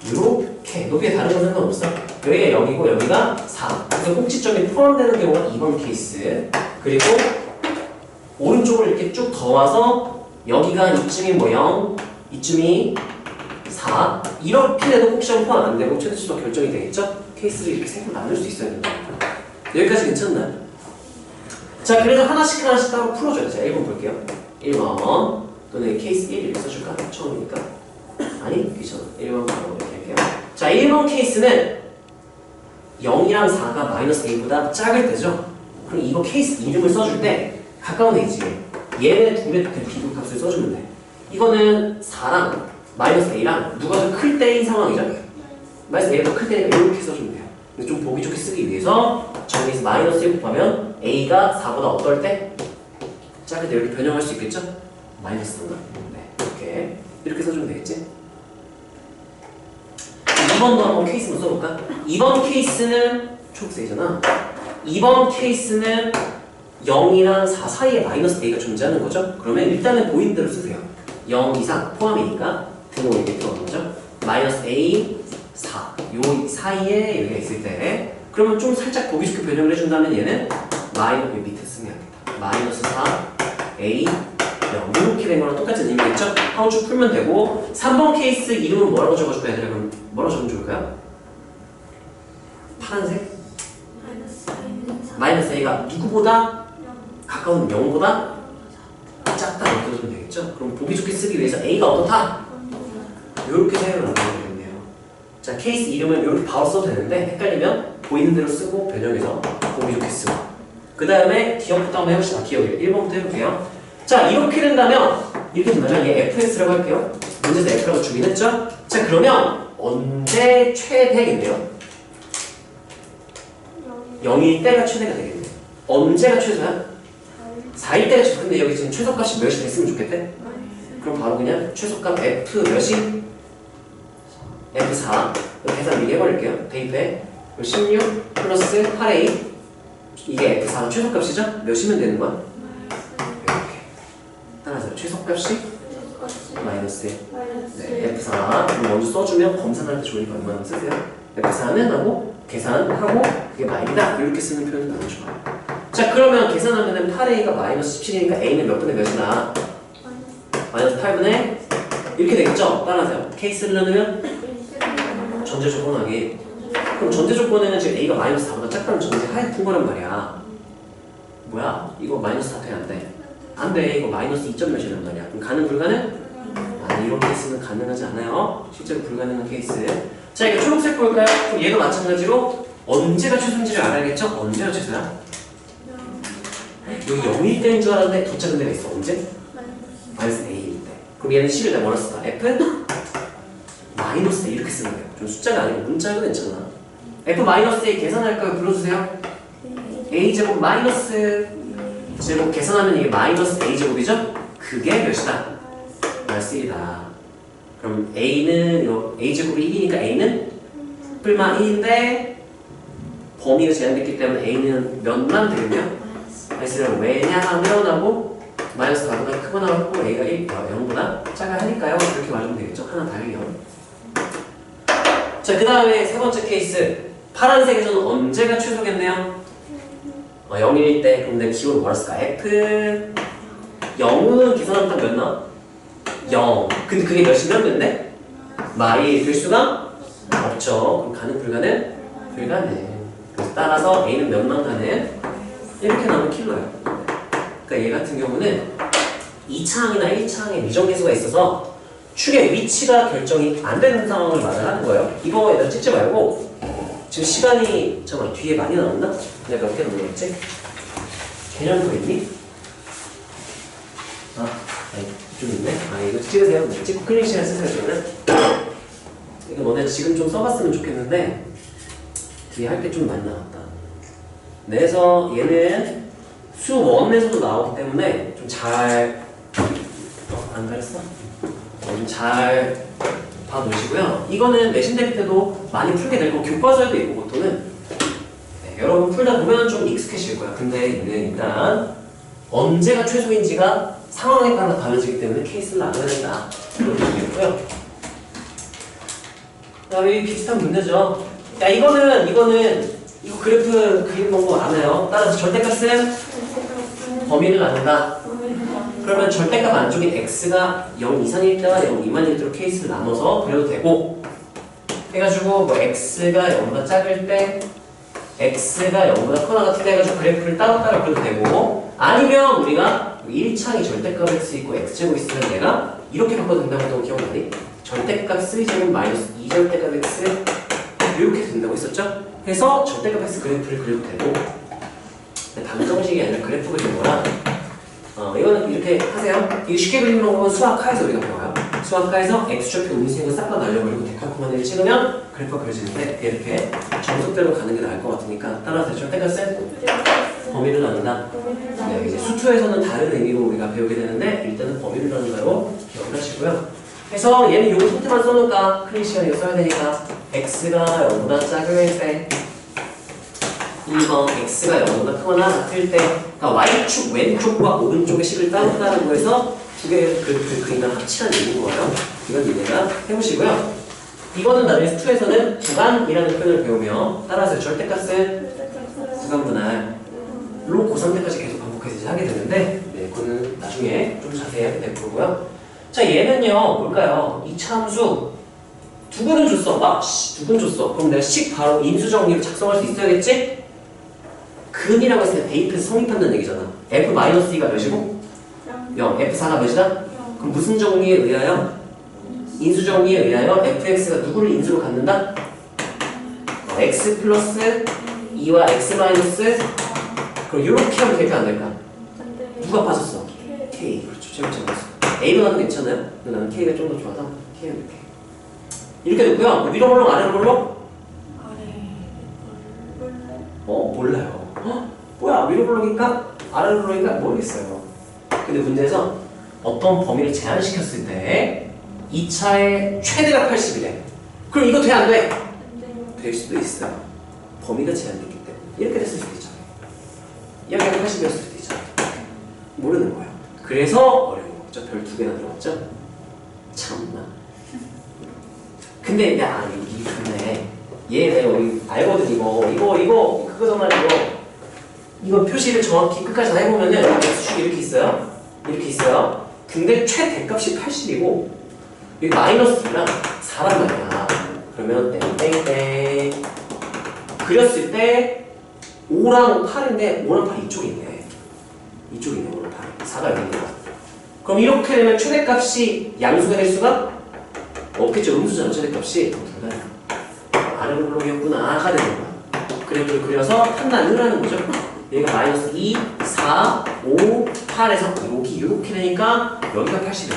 S1: 이렇게 높이에 다른 건 상관없어. 여기가 0이고 여기가 4 그래서 꼭지점이 포함되는 경우가 2번 케이스. 그리고 오른쪽으로 이렇게 쭉 더 와서 여기가 이쯤이 뭐 0, 이쯤이 4 이렇게 돼도 꼭지점 포함 안 되고 최대치수가 결정이 되겠죠? 케이스를 이렇게 세 개로 나눌 수 있어야 된다. 여기까지 괜찮나요? 자, 그래서 하나씩 따로 풀어줘야 돼. 자, 1번 볼게요. 1번 또는 케이스 1 이렇게 써줄까? 처음이니까. 아니, 그죠? 1번 바로 이렇게 할게요. 자, 1번 케이스는 0이랑 4가 마이너스 a보다 작을 때죠? 그럼 이거 케이스 이름을 써줄 때 가까운 a지. 얘네 둘의 그 비교값을 써주면 돼. 이거는 4랑 마이너스 a랑 누가 더 클 때인 상황이죠? 마이너스 a가 더 클 때니까 이렇게 써주면 돼요. 근데 좀 보기 좋게 쓰기 위해서 정리해서 마이너스 1 곱하면 a가 4보다 어떨 때? 작을 때 이렇게 변형할 수 있겠죠? 마이너스 3가. 네, 이렇게 써주면 되겠지? 2번도 한번 케이스만 써볼까? 2번 케이스는 초록색이잖아. 2번 케이스는 0이랑 4 사이에 마이너스 a가 존재하는 거죠? 그러면 일단은 보이는 대로 쓰세요. 0 이상 포함이니까 등호 이렇게 들어가는 거죠? 마이너스 a 4 요 사이에 여기가 있을 때 그러면 좀 살짝 보기 좋게 변형을 해준다면 얘는 마이너스 밑에 쓰면 되겠다. 마이너스 4 a 0 이렇게 된 거랑 똑같은 의미겠죠? 하고 쭉 풀면 되고 3번 케이스 이름은 뭐라고 적어줄까요? 얘들아 그럼 뭐라고 적으면 좋을까요? 파란색? 마이너스 a가 누구보다 가까운 0보다 작다 이렇게 써주면 되겠죠? 그럼 보기 좋게 쓰기 위해서 a가 어떻다? 이렇게 생각을 하면 되겠네요. 자, 케이스 이름을 이렇게 바로 써도 되는데 헷갈리면 보이는 대로 쓰고 변형해서 보기 좋게 쓰고 그 다음에 기억부터 한번 해봅시다. 기억을 1번부터 해볼게요. 자, 이렇게 된다면 이렇게 된다면 얘 fx라고 할게요. 문제에서 f라고 주긴 했죠? 자, 그러면 언제 최대겠네요? 0일 때가 최대가 되겠네. 언제가 최소야? 4일 때가 최소. 근데 여기 지금 최소값이 몇이 됐으면 좋겠대? 그럼 바로 그냥 최소값 f 몇이? f4 계산 미리 해버릴게요. 대입해 16 플러스 8a 이게 f4가 최소값이죠? 몇이면 되는 거야? 이렇게 따라서 최소값이 마이너스 1 네, f4 그럼 먼저 써주면 검사할 때 좋으니까 얼마나 쓰세요? f4는 하고 계산하고 그게 마이너다 이렇게 쓰는 표현이 너무 좋아요. 자, 그러면 계산하면은 8a가 마이너스 17이니까 a는 몇 분의 몇이나? 마이너스 8분의 이렇게 되겠죠? 따라서요. 케이스를 나누면 전제 조건 하기. 그럼 전제 조건에는 지금 a가 마이너스 4보다 작다는 전제 하에 푼 거란 말이야. 뭐야? 이거 마이너스 4 돼? 안 돼? 안 돼. 이거 마이너스 2점 몇이란 말이야. 그럼 가능 불가능? 아니, 이런 케이스는 가능하지 않아요. 실제로 불가능한 케이스. 자, 이거 초록색 볼까요? 그럼 얘도 마찬가지로 언제가 최소인지를 알아야겠죠? 언제가 최소야? 여기 0일 때인 줄 알았는데 더 작은 데가 있어. 언제? 마이너스 a일 때. 그럼 얘는 C를 내가 뭐라 썼다? F? 마이너스 A 이렇게 쓰면 돼요. 좀 숫자가 아니고 문자도 괜찮아. F 마이너스 A 계산할까요? 불러주세요. A 제곱 마이너스 제곱 계산하면 이게 마이너스 A 제곱이죠? 그게 몇이다? 마이너스 1이다. 그럼 A는 이거 A 제곱이 1이니까 A는 뿔만 1인데 범위가 제한됐기 때문에 A는 몇만 되겠냐? 마이너스 1은 왜냐하면 하고 마이너스 4보다 크거나 같고 A가 0보다 작아야 하니까요. 이렇게 말하면 되겠죠? 하나 달리면. 자, 그 다음에 세 번째 케이스. 파란색에서는 언제가 최소겠네요? 0일 때. 그럼 내가 기호를 뭐라 쓸까? F 0은 계산하면 딱 몇 나와? 0. 근데 그게 몇이면 몇인데? 마일 될 수가 없죠. 그럼 가능 불가능? 불가능. 그래서 따라서 A는 몇만 가능? 이렇게 나오면 킬러예요. 그러니까 얘 같은 경우는 2차항이나 1차항에 미정계수가 있어서 축의 위치가 결정이 안 되는 상황을 말을 하는 거예요. 이거 얘들 찍지 말고 지금 시간이 잠깐만 뒤에 많이 나왔나? 내가 몇 개 넘겼지? 개념표 있니? 좀 있네? 이거 찍으세요. 찍고 클릭 시간 쓰세요. 저는 이거 너네 지금 좀 써봤으면 좋겠는데 뒤에 할 게 좀 많이 나왔다. 그래서 얘는 수원에서도 나오기 때문에 좀 잘 안 가렸어? 좀 잘 봐놓으시고요. 이거는 내신 대비 때도 많이 풀게 될 거고 교과서에도 있고 보통은 네, 여러분 풀다 보면 좀 익숙해질 거야. 근데 얘는 일단 언제가 최소인지가 상황에 따라 달라지기 때문에 케이스를 나눠야 된다. 이렇게 얘기했고요. 그다음에 비슷한 문제죠. 야 이거 그래프 그리는 방법 알아요. 따라서 절대값은 범위를 나눈다. 그러면 절대값 안쪽인 x가 0 이상일 때와 0 미만일 때로 케이스를 나눠서 그려도 되고 해가지고 뭐 x가 0보다 작을 때 x가 0보다 크거나 같을 때 해가지고 그래프를 따로따로 그려도 되고 아니면 우리가 1창이 절대값 x 있고 x제곱 있으면 내가 이렇게 바꿔도 된다고 했던 거 기억나니? 절대값 3제곱 마이너스 2절대값 x 이렇게 된다고 했었죠? 해서 절대값 x 그래프를 그려도 되고 방정식이 아니라 그래프 그리는 거라 이거는 이렇게 하세요. 이거 쉽게 그리는 방법은 수학하에서 우리가 배워요. 수학하에서 x좌표 음수인 거 싹 다 날려버리고 데칼코마니를 찍으면 그래프가 그려지는데 이렇게 정석대로 가는 게 나을 것 같으니까 따라서 절대값은 범위를 나눈다. 네, 이제 수투에서는 다른 의미로 우리가 배우게 되는데 일단은 범위를 나눈다고 기억을 하시고요. 그래서 얘는 요거 힌트만 써놓을까? 클린 시간에 써야 되니까 x가 0보다 작을 때 2번 x가 0보다 크거나 같을 때 그러니까 y축 왼쪽과 오른쪽의 식을 따로따로 구해서 두 개의 그래프를 그리면 합치란 얘기인 거예요. 이건 이해가 해보시고요. 이거는 나중에 수투에서는 구간이라는 표현을 배우며 따라서 절대값은 구간분할로 고3 때까지 계속 반복해서 이제 하게 되는데 네, 그거는 나중에 좀 자세히 하게 될 거고요. 자 얘는요 뭘까요? 이차함수 두 근은 줬어. 두 근 줬어. 그럼 내가 식 바로 인수정리로 작성할 수 있어야겠지? 근이라고 했을 때 대입해서 성립한다는 얘기잖아. f-2가 몇이고? 0. f4가 몇이다? 그럼 무슨 정리에 의하여? 인수정리에 의하여 fx가 누구를 인수로 갖는다? x 플러스 2와 x 마이너스 그럼 이렇게 하면 될까 안 될까? 누가 빠졌어? k. 그렇죠. 제일 잘했어. A로 나도 괜찮아요? 근데 나는 K가 좀 더 좋아서 K는 이렇게 됐고요. 위로 볼록 아래로 볼록? 몰라요. 뭐야 위로 볼록일까? 아래로 볼록일까? 모르겠어요. 근데 문제에서 어떤 범위를 제한시켰을 때 2차의 최대가 80이래. 그럼 이거 돼 안 돼? 될 수도 있어요. 범위가 제한됐기 때문에 이렇게 됐을 수도 있잖아요. 여기가 80이었을 수도 있잖아요. 모르는 거예요. 그래서 어려운 거죠. 별 2개나 들어갔죠? 참나. 근데 야 여기 좋네. 얘 내가 여기 알거든 이거 그거잖아 이거 표시를 정확히 끝까지 다 해보면은 x축이 이렇게 있어요. 이렇게 있어요. 근데 최대값이 80이고 여기 마이너스 2랑 4란 말이야. 그러면 땡땡땡 그렸을 때 5랑 8인데 5랑 8 이쪽에 있네. 이쪽에 있네 5랑 8. 4가 여기 있네. 그럼 이렇게 되면 최대값이 양수가 될 수가 없겠죠. 음수잖아 최대값이. 아래 블록이었구나가 되는 거야. 그래프를 그려서 판단을 하는 거죠. 얘가 마이너스 2, 4, 5, 8에서 여기 이렇게 되니까 여기가 80이야.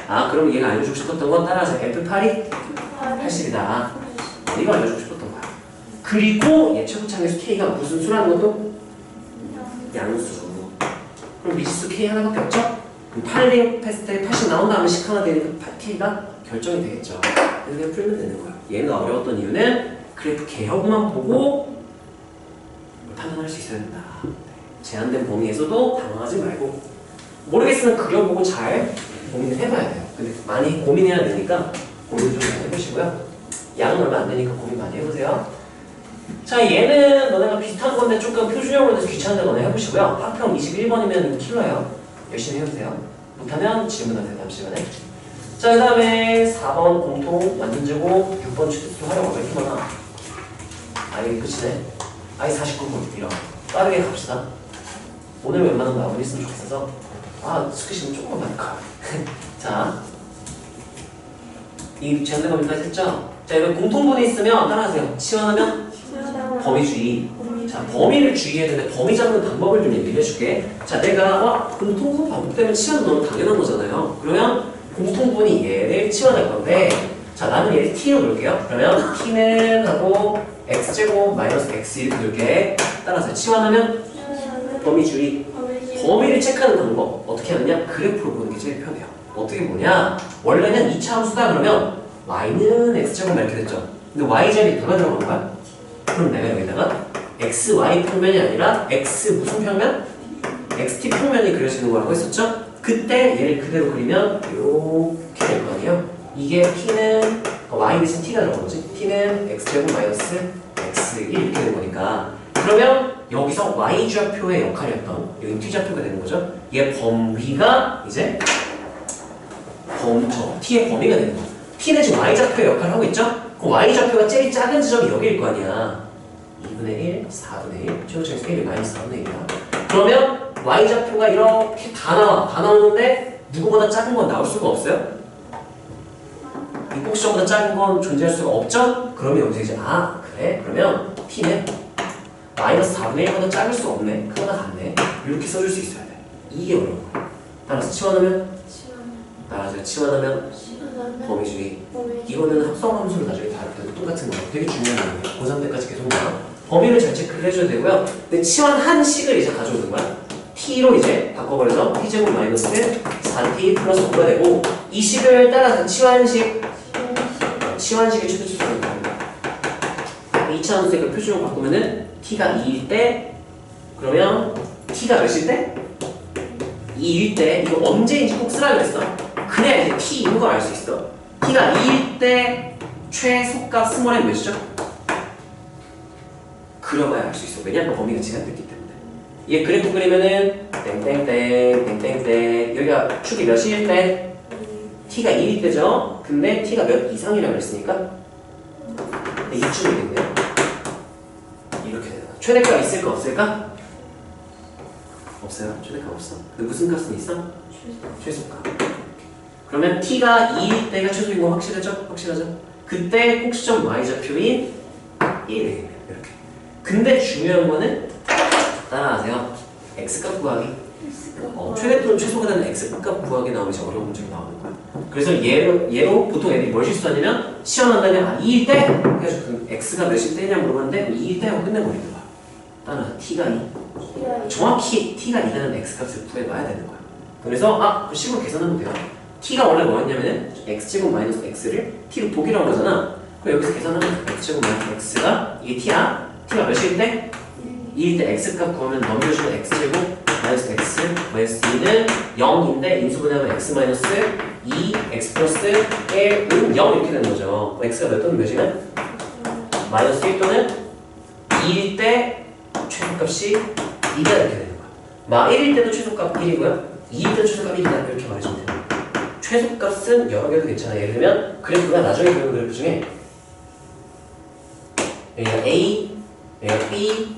S1: 아 그럼 얘가 알려주고 싶었던 건 따라서 F8이 80이다. 이거 알려주고 싶었던 거야. 그리고 얘 최고창에서 K가 무슨 수라는 것도 양수. 그럼 미지수 K 하나밖에 없죠? 그럼 8링 했을 때 80 나온 다음에 10 하나 되니까 K가 결정이 되겠죠. 그래서 그냥 풀면 되는 거야. 얘는 어려웠던 이유는 그래프 개혁만 보고 판단할 수 있어야 된다. 제한된 범위에서도 당황하지 말고 모르겠으면 그려보고 잘 고민을 해봐야 돼요. 근데 많이 고민해야 되니까 고민 좀 많이 해보시고요. 양은 얼마 안 되니까 고민 많이 해보세요. 자 얘는 너네가 비슷한 건데 조금 표준형으로 돼서 귀찮은데 너네 해보시고요. 학평 21번이면 킬러예요. 열심히 해보세요. 못하면 질문하세요 다음 시간에. 자 그 다음에 4번 공통 완전제곱 6번 추측도 활용을 왜 이렇게 많아? 이게 끝이네. 49분 이런 빠르게 갑시다. 오늘 웬만한 거 마무리 했으면 좋겠어서 스크시는 조금만 많을까. 자 이 제한된 범위까지 했죠? 자 이거 공통분이 있으면 따라하세요. 치환하면 범위주의. 자 범위를 주의해야 되는데 범위 잡는 방법을 좀 얘기해 줄게. 자 내가 공통분 반복되면 치환은 너무 당연한 거잖아요. 그러면 공통분이 얘를 치환할 건데 자 나는 얘를 t로 놓을게요. 그러면 t는 하고 x제곱 마이너스 x 이렇게 놓을게. 따라서 치환하면 범위주의 범위를 체크하는 방법 어떻게 하느냐? 그래프로 보는 게 제일 편해요. 어떻게 보냐? 원래는 2차 함수다 그러면 y는 x제곱 이렇게 됐죠. 근데 y 자리에 누가 들어간 거야? 그럼 내가 여기다가 xy 평면이 아니라 x 무슨 평면? xt 평면이 그려지는 거라고 했었죠? 그때 얘를 그대로 그리면 이렇게 될 거 아니에요? 이게 t는 y 대신 t가 들어간 거지. t는 x제곱 마이너스 x1 이렇게 되는 거니까 그러면 여기서 y좌표의 역할이었던 여기 t좌표가 되는 거죠. 얘 범위가 이제 t의 범위가 되는 거. t는 지금 y좌표의 역할을 하고 있죠? 그럼 y좌표가 제일 작은 지점이 여기일 거 아니야. 2분의 1, 4분의 1, 최고점에서 1이 마이너스 4분의 1이야. 그러면 y좌표가 이렇게 다 나와. 다 나오는데 누구보다 작은 건 나올 수가 없어요? 이 꼭지점보다 작은 건 존재할 수가 없죠? 그러면 여기서 이제 그래? 그러면 t는 마이너스 4분의 1보다 작을 수 없네. 크거나 같네. 이렇게 써줄 수 있어야 돼. 이게 어려운 거야. 따라서 치환하면 범위주의. 이거는 합성함수를 나중에 다룰 때도 똑같은 거예요. 되게 중요한 거예요. 고3 때까지 계속 나와. 범위를 잘 체크를 해줘야 되고요. 근데 치환한 식을 이제 가져오는 거야. t로 이제 바꿔버려서 t제곱 마이너스 4t 플러스 5가 되고 이 식을 따라서 치환식의 최대치수를 구합니다. 2차 함수의 그 표준으로 바꾸면은 t가 2일 때 그러면 t가 몇일 때? 2일 때 이거 언제인지 꼭 쓰라 그랬어. 그래야 이제 t인 걸 알 수 있어. t가 2일 때 최소값 스몰 n 몇이죠? 그려봐야 알 수 있어. 왜냐면 범위가 제한됐기 때문에. 얘 그래프 그리면은 땡땡땡 여기가 축이 몇일 때? t가 2일 때죠? 근데 t가 몇 이상이라고 했으니까 이 축이겠네요. 이렇게 되나. 최대값 있을까 없을까? 없어요. 최대값 없어. 근데 무슨 값은 있어? 최소값. 그러면 t가 2일 때가 최소인 거 확실하죠? 확실하죠? 그때 꼭지점 y좌표인 1이 되겠네요. 이렇게. 근데 중요한 거는 따라하세요. x값 구하기. 최대 또는 최소가 되는 x값 구하기 나오면 이제 어려운 문제가 나오는 거야. 그래서 얘로 보통 애들이 뭘 실수하냐면 시험한 다음에 2일 때 해가지고 그 x가 몇일 때냐 물어봤는데 2일 때 하고 끝내버리는 거야. 따라서 t가 2. 정확히 t가 2라는 x값을 구해봐야 되는 거야. 그래서 그 식으로 계산하면 돼요. t가 원래 뭐였냐면은 x제곱 마이너스 x를 t로 독일한 거잖아. 그럼 여기서 계산하면 x제곱 마이너스 x가 이게 t야. t가 몇일 때? 2일 때 x값 구하면 넘겨주면 x제곱 마이너스 x 마이너스 2는 0인데 인수분해하면 x 마이너스 2 x 플러스 1 5 0 이렇게 되는 거죠. x가 몇 또는 몇이면? 마이너스 1 또는 2일 때 최소값이 2가 이렇게 되는 거야. 1일 때도 최소값 1이고요 2일 때도 최소값 1이다 이렇게 말해주면 돼요. 최소값은 여러 개도 괜찮아요. 예를 들면 그래프가 나중에 배운 그래프 중에 여기가 A, 여기가 B,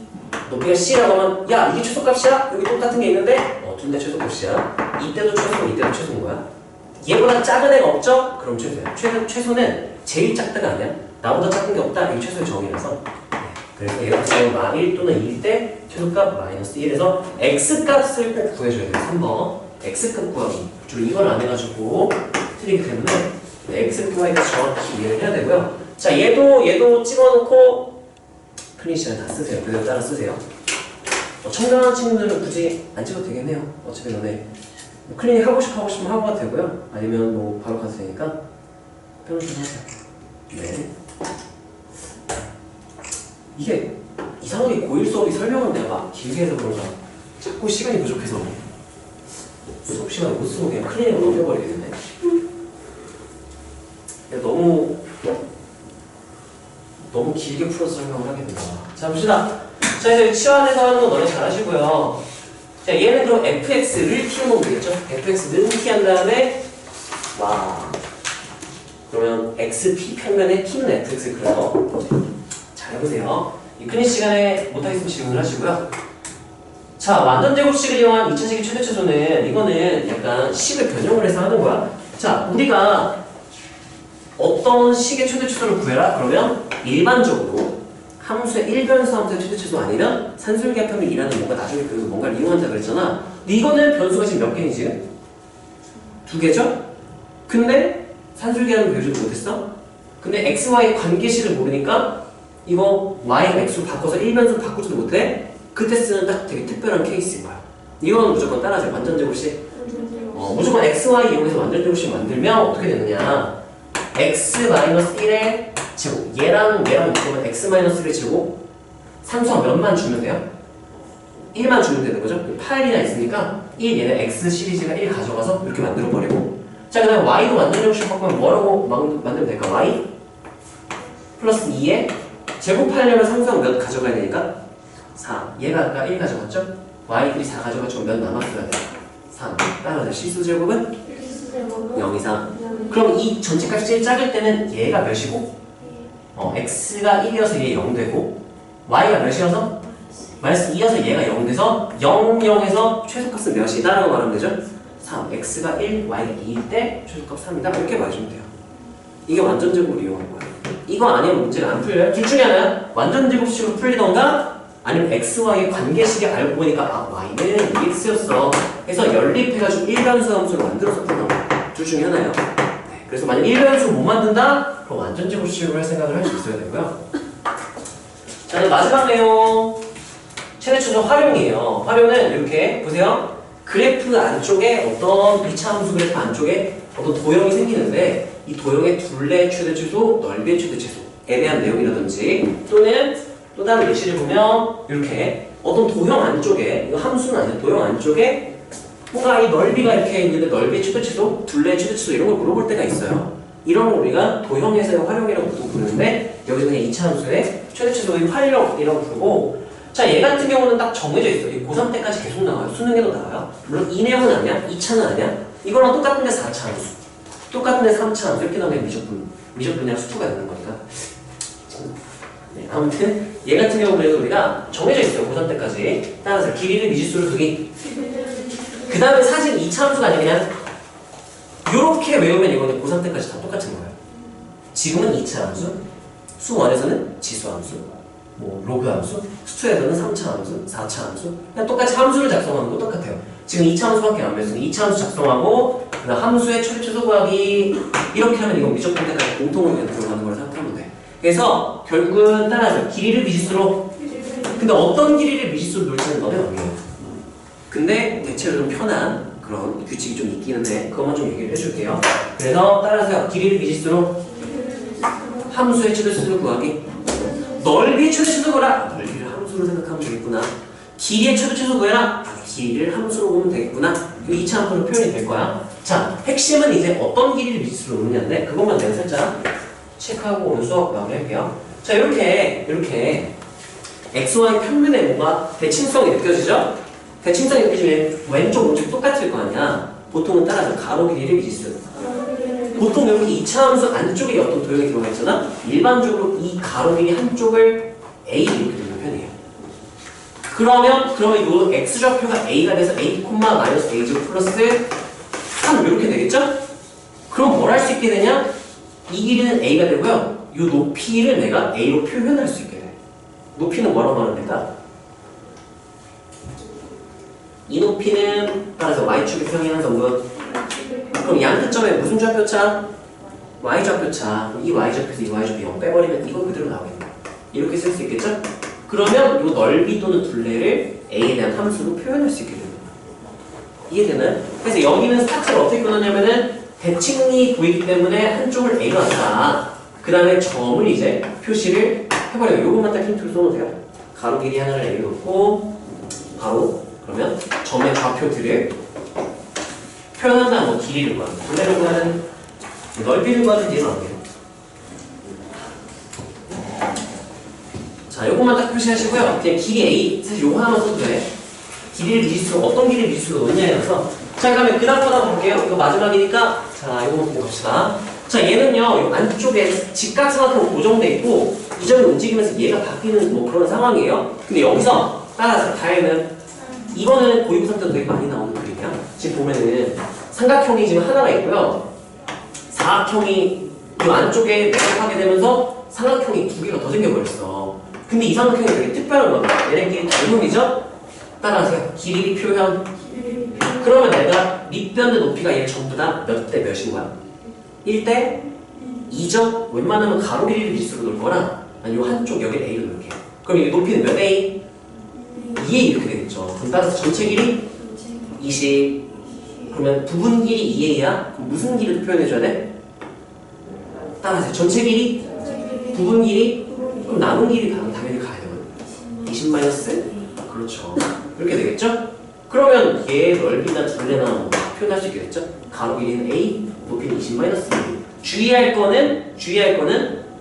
S1: 높이가 C라고 하면 야 이게 최소값이야? 여기 똑같은 게 있는데 둘 다 최소값이야. 이때도 최소고 이때도 최소인 거야. 얘보다 작은 애가 없죠? 그럼 최소야. 최소는 제일 작다가 아니야. 나보다 작은 게 없다. 이게 최소의 정의라서. 그래서 얘가 지금 1 또는 2일 때 최소값 마이너스 1에서 x값을 꼭 구해줘야 돼요. 3번 x값 구하기. 주로 이걸 안 해가지고 틀리기 때문에 x 구하기가 정확히 이해를 해야 되고요. 자 얘도 찍어놓고 클린 시간 다 쓰세요. 그대로 따라 쓰세요. 청량한 친구들은 굳이 안 찍어도 되겠네요. 어차피 너네 클리닉 하고 싶으면 하고 가도 되고요. 아니면 뭐 바로 가도 되니까 편을 좀 하세요. 네. 이게 이상하게 고1 수업이 설명은 내가 막 길게 해서 그런가 자꾸 시간이 부족해서 수업 시간에 못 쓰고 그냥 클리닉을 넘겨버리겠네. 너무 길게 풀어서 설명을 하게 된다. 자 봅시다. 자 이제 치환해서 하는 거 너네 잘 하시고요. 자 얘는 그럼 fx를 t로 되겠죠? fx는 t 한 다음에 그러면 xp 평면에 t는 fx를 그려서 잘 해보세요. 이 클린 시간에 못하겠으면 질문을 하시고요. 자 완전 제곱식을 이용한 2차식의 최대 최소는 이거는 약간 식을 변형을 해서 하는 거야. 자 우리가 어떤 식의 최대 최소를 구해라? 그러면 일반적으로 함수의 일변수 함수의 최대 최소 아니면 산술기합평면이라는 뭔가 나중에 그 뭔가를 이용한다 그랬잖아. 근데 이거는 변수가 지금 몇 개니 지금? 2개죠? 근데 산술기합은 배우지 못했어? 근데 x, y 관계식을 모르니까 이거 y랑 x로 바꿔서 일변수로 바꾸지도 못해? 그때 쓰는 딱 되게 특별한 케이스인 거야. 이건 무조건 따라하세요. 완전 제곱식. 무조건 x, y 이용해서 완전 제곱식 만들면 어떻게 되느냐? x-1의 제곱. 얘랑 묶으면 x-1의 제곱. 상수항 몇만 주면 돼요? 1만 주면 되는 거죠? 8이나 있으니까 1 얘는 x 시리즈가 1 가져가서 이렇게 만들어버리고. 자, 그 다음에 y도 완전 제곱식 바꾸면 뭐라고 만들면 될까? y 플러스 2에 제곱하려면 상수항 몇 가져가야 되니까? 4. 얘가 아까 1 가져갔죠? y들이 4 가져가지고 몇 남았어야 돼? 3. 따라서 실수제곱은? 0 이상. 그럼 이 전체값이 제일 작을 때는 얘가 몇이고? x가 1이어서 얘 0 되고 y가 몇이어서? 마이너스 2여서 얘가 0 돼서 0, 0에서 최소값은 몇이다라고 말하면 되죠? 3. x가 1, y가 2일 때 최소값 3이다. 이렇게 말해주면 돼요. 이게 완전 제곱을 이용하는 거예요. 이거 아니면 문제가 안 풀려요. 둘 중에 하나야. 완전 제곱식으로 풀리던가 아니면 x, y의 관계식이 알고 보니까 y는 2x였어. 해서 연립해가지고 1변수 함수를 만들어서 풀던가. 둘 중에 하나예요. 네. 그래서 만약 1변수 못 만든다? 그럼 완전 제곱식으로 할 생각을 할 수 있어야 되고요. 자, 마지막 내용. 최대 추정 활용이에요. 활용은 이렇게 보세요. 그래프 안쪽에 어떤 2차 함수 그래프 안쪽에 어떤 도형이 생기는데 이 도형의 둘레 최대 최소, 넓이의 최대 최소에 대한 내용이라든지 또는 또 다른 예시를 보면 이렇게 어떤 도형 안쪽에 이거 함수는 아니야. 도형 안쪽에 뭔가 이 넓이가 이렇게 있는데 넓이의 최대 최소, 둘레의 최대 최소 이런 걸 물어볼 때가 있어요. 이런 걸 우리가 도형에서의 활용이라고 부르는데 여기서 그냥 2차 함수의 최대 최소의 활용이라고 부르고 자, 얘 같은 경우는 딱 정해져 있어. 고3 때까지 계속 나와요. 수능에도 나와요. 물론 이 내용은 아니야. 2차는 아니야. 이거랑 똑같은데 4차 함수. 똑같은데 3차 함수. 이렇게 나오면 미적분이랑 수투가 되는 거니까. 네, 아무튼 얘 같은 경우는 우리가 정해져 있어요. 고3 때까지. 따라서 길이를 미지수로 두기. 그 다음에 사실 2차 함수가 아니라 그냥 요렇게 외우면 이거는 고3 때까지 다 똑같은 거예요. 지금은 2차 함수. 수1에서는 지수 함수. 뭐 로그 함수, 수투에서는 3차 함수, 4차 함수 그냥 똑같이 함수를 작성하는 거 똑같아요. 지금 2차 함수밖에 안 배웠으니 2차 함수 작성하고 그다음 함수의 최대 최소 구하기 이렇게 하면 이건 미적분 때까지 공통으로 그냥 들어가는 걸 생각하면 돼. 그래서 결국은 따라서 길이를 미지수로 근데 어떤 길이를 미지수로 놓을지는 너네 언니예요. 근데 대체로 좀 편한 그런 규칙이 좀 있기는 해. 그것만 좀 얘기를 해줄게요. 그래서 따라서 길이를 미지수로 함수의 최대 최소 구하기 넓이의 최대 최소 구해라. 넓이를 함수로 생각하면 되겠구나. 길이의 최대 최소 구해라. 길이를 함수로 보면 되겠구나. 2차 함수로 표현이 될 거야. 자, 핵심은 이제 어떤 길이를 미지수로 놓느냐인데 그것만 내가 살짝 체크하고 오늘 수업 마무리할게요. 자, 이렇게 XY 평면에 뭔가 대칭성이 느껴지죠? 대칭성이 느껴지면 왼쪽 오른쪽 똑같을 거 아니야. 보통은 따라서 가로 길이를 미지수. 보통 이렇게 2차 함수 안쪽에 어떤 도형이 들어가 있잖아? 일반적으로 이 가로 길이 한쪽을 A 이렇게 되는 편이에요. 그러면 이 X좌표가 A가 돼서 A, 마이너스 A 제곱 플러스 3 이렇게 되겠죠? 그럼 뭘 할 수 있게 되냐? 이 길이는 A가 되고요. 이 높이를 내가 A로 표현할 수 있게 돼. 높이는 뭐라고 말하면 될까? 이 높이는 따라서 Y축의 평행한 성분 그럼 양끝점에 무슨 좌표차? Y좌표차. 이 Y좌표에서 이 Y좌표 0 빼버리면 이거 그대로 나오겠네. 이렇게 쓸 수 있겠죠? 그러면 이 넓이 또는 둘레를 A에 대한 함수로 표현할 수 있게 됩니다. 이해되나요? 그래서 여기는 스타트를 어떻게 끊었냐면은 대칭이 보이기 때문에 한쪽을 A로 한다. 그 다음에 점을 이제 표시를 해버려요. 요것만 딱 힌트로 써놓으세요. 가로 길이 하나를 A로 놓고 바로 그러면 점의 좌표들을 표현한다. 뭐 길이를 구하는 둘레를 구하는 넓이를 구하는 뒤에 나오게요. 자, 요것만 딱 표시하시고요. 그냥 길이 A 사실 요거 하나만 써도 돼. 길이를 미지수로 어떤 길이를 미지수로 놓느냐에 따라서 자, 그러면 그 다음 거다 볼게요. 이거 마지막이니까 자, 요거 보고 갑시다. 자, 얘는요 요 안쪽에 직각삼각형 고정돼 있고 이 점이 움직이면서 얘가 바뀌는 뭐 그런 상황이에요. 근데 여기서 따라서 다행은 이거는 고유고3 때도 되게 많이 나오는 그림이야. 지금 보면은 삼각형이 지금 하나가 있고요. 사각형이 이 안쪽에 매듭하게 되면서 삼각형이 두 개가 더 생겨버렸어. 근데 이 삼각형이 되게 특별한 겁니다. 얘네끼리 닮음이죠? 따라하세요. 길이 표현. 그러면 내가 밑변의 높이가 얘 전부 다 몇 대 몇인 거야? 1대 2죠? 웬만하면 가로 길이를 미지수로 놓을 거라 아니면 요 한쪽 여기 A로 놓을게요. 그럼 이 높이는 몇 A? 2A 이렇게 되겠죠. 그럼 따라서 전체 길이 20. 그러면 부분 길이 2a야? 그럼 무슨 길이도 표현해줘야 돼? 따라하세요. 전체 길이? 부분 길이? 그럼 남은 길이 당연히 가야 되거든. 20 마이너스? 그렇죠. 이렇게 되겠죠? 그러면 얘 넓이나 둘레나 뭐 표현할 수 있겠죠? 가로 길이는 a, 높이는 20 마이너스 1. 주의할 거는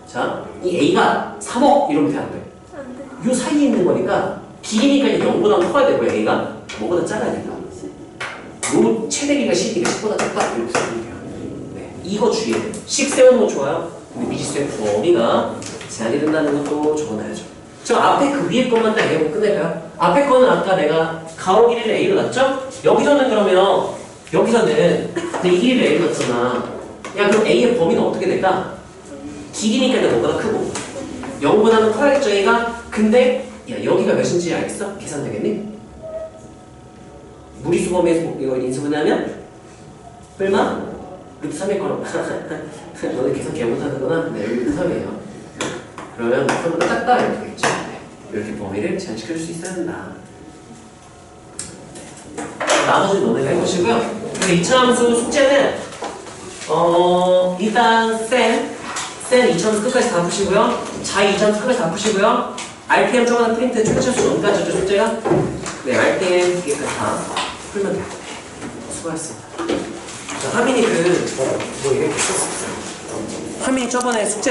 S1: 자, 이 a가 3억 이러면 안 돼.
S2: 안 돼.
S1: 요 사이에 있는 거니까 길이니까 이제 0보다 커야 되고요. a가 뭐보다 작아야 된다. 요 최대 길이가 10이니까 10보다 작다 이렇게 생각해요. 네, 이거 주의해야 돼요. 식 세우는 거 좋아요. 근데 미지수의 범위가 제한이 된다는 것도 적어놔야죠. 저 앞에 그 위에 것만 딱 얘기하고 끝낼까요? 앞에 거는 아까 내가 가로 길이를 a로 놨죠? 여기서는 그러면 이 길이를 a로 놨잖아. 야 그럼 a의 범위는 어떻게 될까? 길이니까 이제 뭐보다 크고 0보다는 커야겠죠 a가? 근데 야 여기가 몇인지 알겠어? 계산되겠니? 무리수 범위에서 이거 인수분해하면 얼마? 루트 3일 거로 너네 계산 개 못하는구나. 네 여기 루트 3이에요. 그러면 루트보다 작다 이렇게 되겠죠. 네. 이렇게 범위를 제한시켜줄 수 있어야 된다. 나머지 너네가 해보시고요. 그래서 2차 함수 숙제는 일단 센 2차 함수 끝까지 다 푸시고요. 자이 2차 함수 끝까지 다 푸시고요. RPM 저번에 프린트 최대차수 넘까지죠 숙제가? 네 RPM 이게까지 다 풀면 돼요. 수고하셨습니다. 자, 하민이 뭐 이렇게 썼었어요. 하민이 저번에 숙제